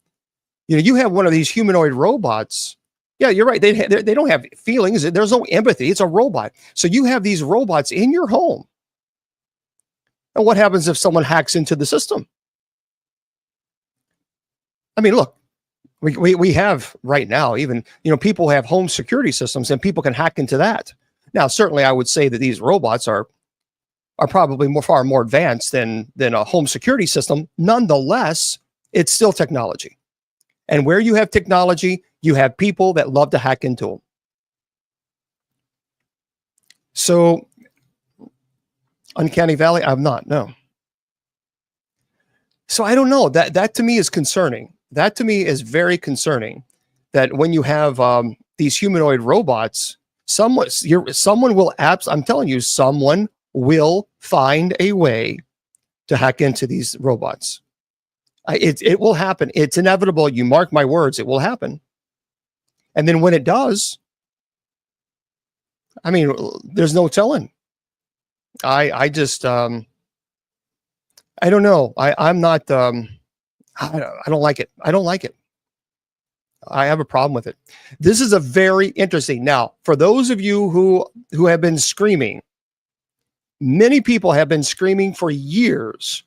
S1: You have one of these humanoid robots. Yeah, you're right. They don't have feelings. There's no empathy. It's a robot. So you have these robots in your home. And what happens if someone hacks into the system? I mean, look, we have right now, even, people have home security systems and people can hack into that. Now, certainly I would say that these robots are probably far more advanced than a home security system. Nonetheless, it's still technology. And where you have technology, you have people that love to hack into them. So, Uncanny Valley, I'm not, no. So I don't know. That to me is concerning. That to me is very concerning, that when you have these humanoid robots, someone will I'm telling you, someone will find a way to hack into these robots. It will happen. It's inevitable. You mark my words, it will happen. And then when it does, I mean, there's no telling. I just, I don't know. I'm not, I don't like it. I don't like it. I have a problem with it. This is a very interesting. Now, for those of you who have been screaming, many people have been screaming for years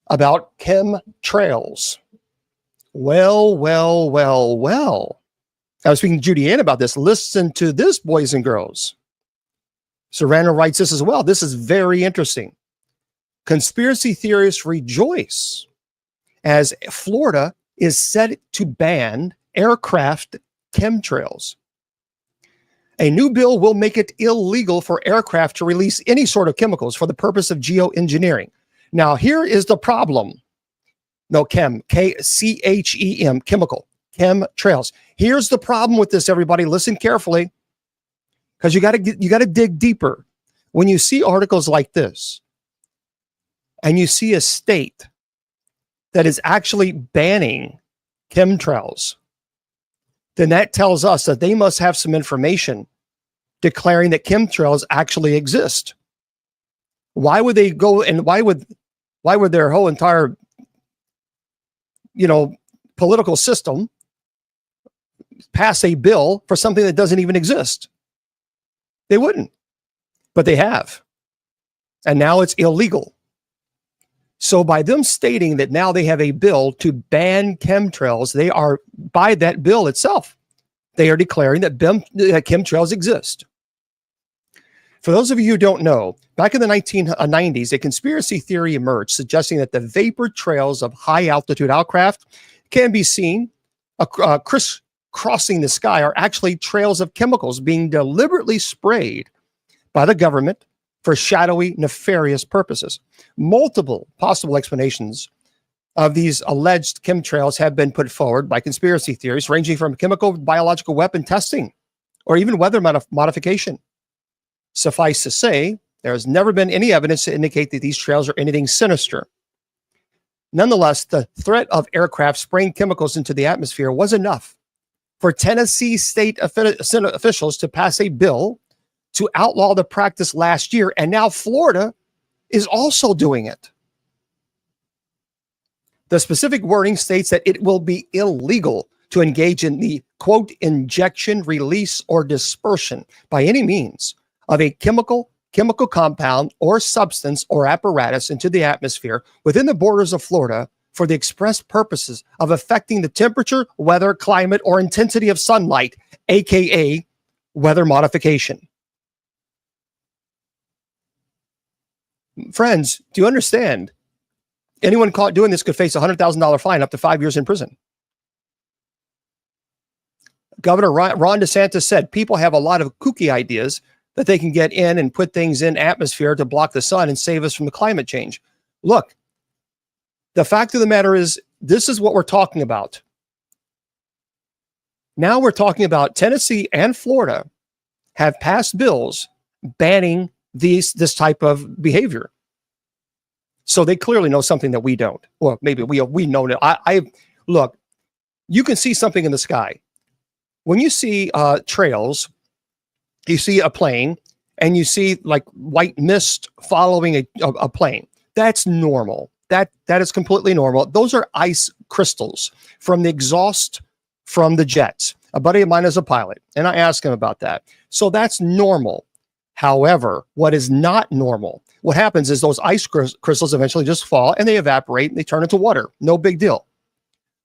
S1: about chemtrails. Well. I was speaking to Judy Ann about this. Listen to this, boys and girls. Serrano writes this as well. This is very interesting. Conspiracy theorists rejoice as Florida is set to ban aircraft chemtrails. A new bill will make it illegal for aircraft to release any sort of chemicals for the purpose of geoengineering. Now, here is the problem. No, K-C-H-E-M, chemical, chemtrails. Here's the problem with this, everybody. Listen carefully, because you got to dig deeper. When you see articles like this, and you see a state that is actually banning chemtrails, then that tells us that they must have some information declaring that chemtrails actually exist. Why would they go, and why would their whole entire, political system pass a bill for something that doesn't even exist? They wouldn't, but they have. And now it's illegal. So by them stating that now they have a bill to ban chemtrails, they are, by that bill itself, they are declaring that chemtrails exist. For those of you who don't know, back in the 1990s, a conspiracy theory emerged suggesting that the vapor trails of high-altitude aircraft can be seen crisscrossing the sky are actually trails of chemicals being deliberately sprayed by the government for shadowy, nefarious purposes. Multiple possible explanations of these alleged chemtrails have been put forward by conspiracy theories, ranging from chemical, biological weapon testing, or even weather modification. Suffice to say, there has never been any evidence to indicate that these trails are anything sinister. Nonetheless, the threat of aircraft spraying chemicals into the atmosphere was enough for Tennessee state officials to pass a bill to outlaw the practice last year, and now Florida is also doing it. The specific wording states that it will be illegal to engage in the, quote, injection, release, or dispersion by any means of a chemical compound or substance or apparatus into the atmosphere within the borders of Florida for the express purposes of affecting the temperature, weather, climate, or intensity of sunlight, aka weather modification. Friends, do you understand? Anyone caught doing this could face a $100,000 fine, up to 5 years in prison. Governor Ron DeSantis said people have a lot of kooky ideas that they can get in and put things in atmosphere to block the sun and save us from the climate change. Look, the fact of the matter is, this is what we're talking about. Now we're talking about Tennessee and Florida have passed bills banning this type of behavior. So they clearly know something that we don't. Well, maybe we know it. I look, you can see something in the sky. When you see trails, you see a plane, and you see like white mist following a plane. That's normal. That is completely normal. Those are ice crystals from the exhaust from the jets. A buddy of mine is a pilot, and I asked him about that. So that's normal. However, what is not normal, what happens is those ice crystals eventually just fall and they evaporate and they turn into water. No big deal.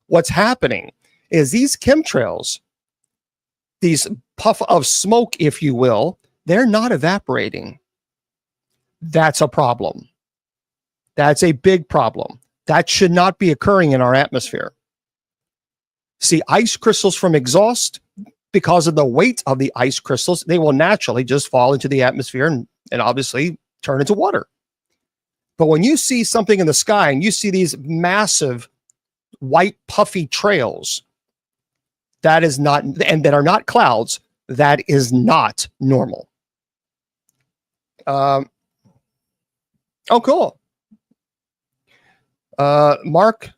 S1: What's happening is these chemtrails, these puff of smoke, if you will, they're not evaporating. That's a problem. That's a big problem. That should not be occurring in our atmosphere. See, ice crystals from exhaust, because of the weight of the ice crystals, they will naturally just fall into the atmosphere and obviously turn into water. But when you see something in the sky and you see these massive white puffy trails, that is not, and that are not clouds, that is not normal. Oh, cool. Mark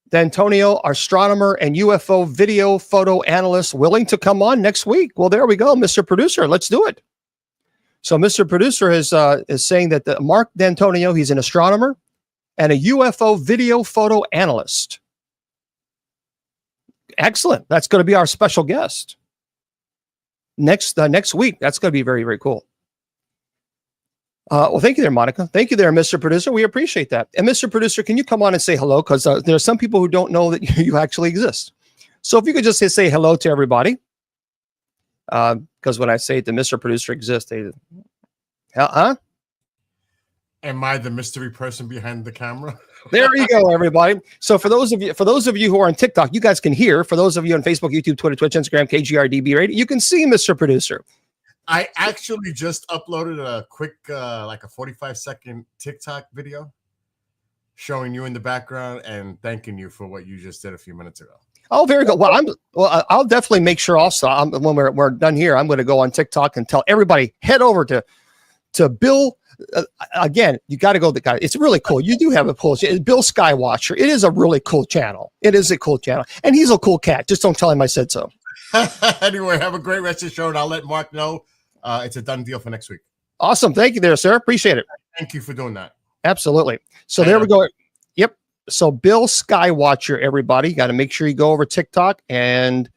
S1: D'Antonio, astronomer and UFO video photo analyst, willing to come on next week. Well, there we go, Mr. Producer. Let's do it. So Mr. Producer is saying that Mark D'Antonio, he's an astronomer and a UFO video photo analyst. Excellent. That's going to be our special guest next week. That's going to be very, very cool. Well, thank you there, Monica. Thank you there, Mr. Producer. We appreciate that. And Mr. Producer, can you come on and say hello? Because there are some people who don't know that you actually exist. So if you could just say hello to everybody. Because when I say the Mr. Producer exists, they, huh?
S2: Am I the mystery person behind the camera?
S1: There you go, everybody. So for those of you who are on TikTok, you guys can hear. For those of you on Facebook, YouTube, Twitter, Twitch, Instagram, KGRDB Radio, you can see Mr. Producer.
S2: I actually just uploaded a quick, like a 45-second TikTok video showing you in the background and thanking you for what you just did a few minutes ago.
S1: Oh, very good. Well, I'll definitely make sure also when we're done here, I'm going to go on TikTok and tell everybody, head over to Bill. Again, you got to go. The guy, it's really cool. You do have a cool, Bill Skywatcher. It is a really cool channel. It is a cool channel, and he's a cool cat. Just don't tell him I said so.
S2: Anyway, have a great rest of the show, and I'll let Mark know. It's a done deal for next week.
S1: Awesome. Thank you there, sir. Appreciate it.
S2: Thank you for doing that.
S1: Absolutely. So there we go. Yep. So Bill Skywatcher, everybody, got to make sure you go over TikTok, and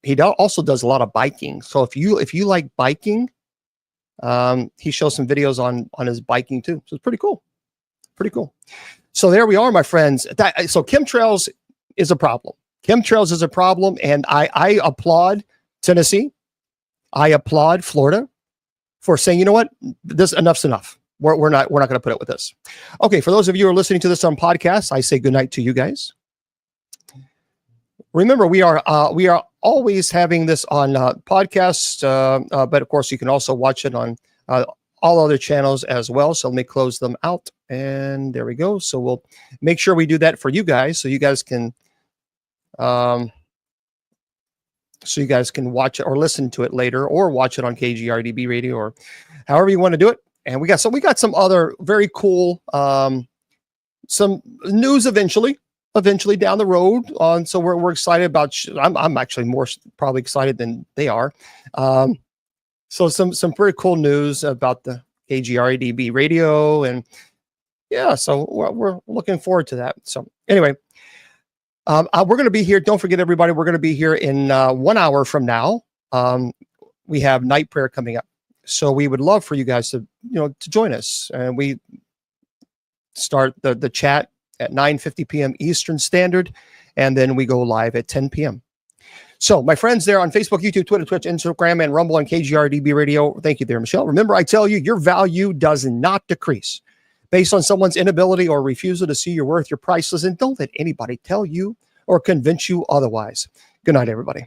S1: he also does a lot of biking. So if you like biking, he shows some videos on his biking too. So it's pretty cool. Pretty cool. So there we are, my friends. So chemtrails is a problem. Chemtrails is a problem, and I applaud Tennessee. I applaud Florida for saying, you know what, this enough's enough. We're not going to put up with this. Okay, for those of you who are listening to this on podcasts, I say good night to you guys. Remember, we are always having this on podcasts, but of course you can also watch it on all other channels as well. So let me close them out, and there we go. So we'll make sure we do that for you guys, so you guys can. So you guys can watch it or listen to it later, or watch it on KGRDB Radio, or however you want to do it. And we got some other very cool, some news eventually down the road on. So we're excited about, I'm actually more probably excited than they are. So some pretty cool news about the KGRDB Radio, and Yeah, so we're looking forward to that. So anyway, we're going to be here. Don't forget, everybody, we're going to be here in 1 hour from now. We have night prayer coming up. So we would love for you guys to, to join us. And we start the chat at 9:50 p.m. Eastern Standard, and then we go live at 10 p.m. So my friends there on Facebook, YouTube, Twitter, Twitch, Instagram, and Rumble, and KGRDB Radio, thank you there, Michelle. Remember, I tell you, your value does not decrease based on someone's inability or refusal to see your worth. You're priceless, and don't let anybody tell you or convince you otherwise. Good night, everybody.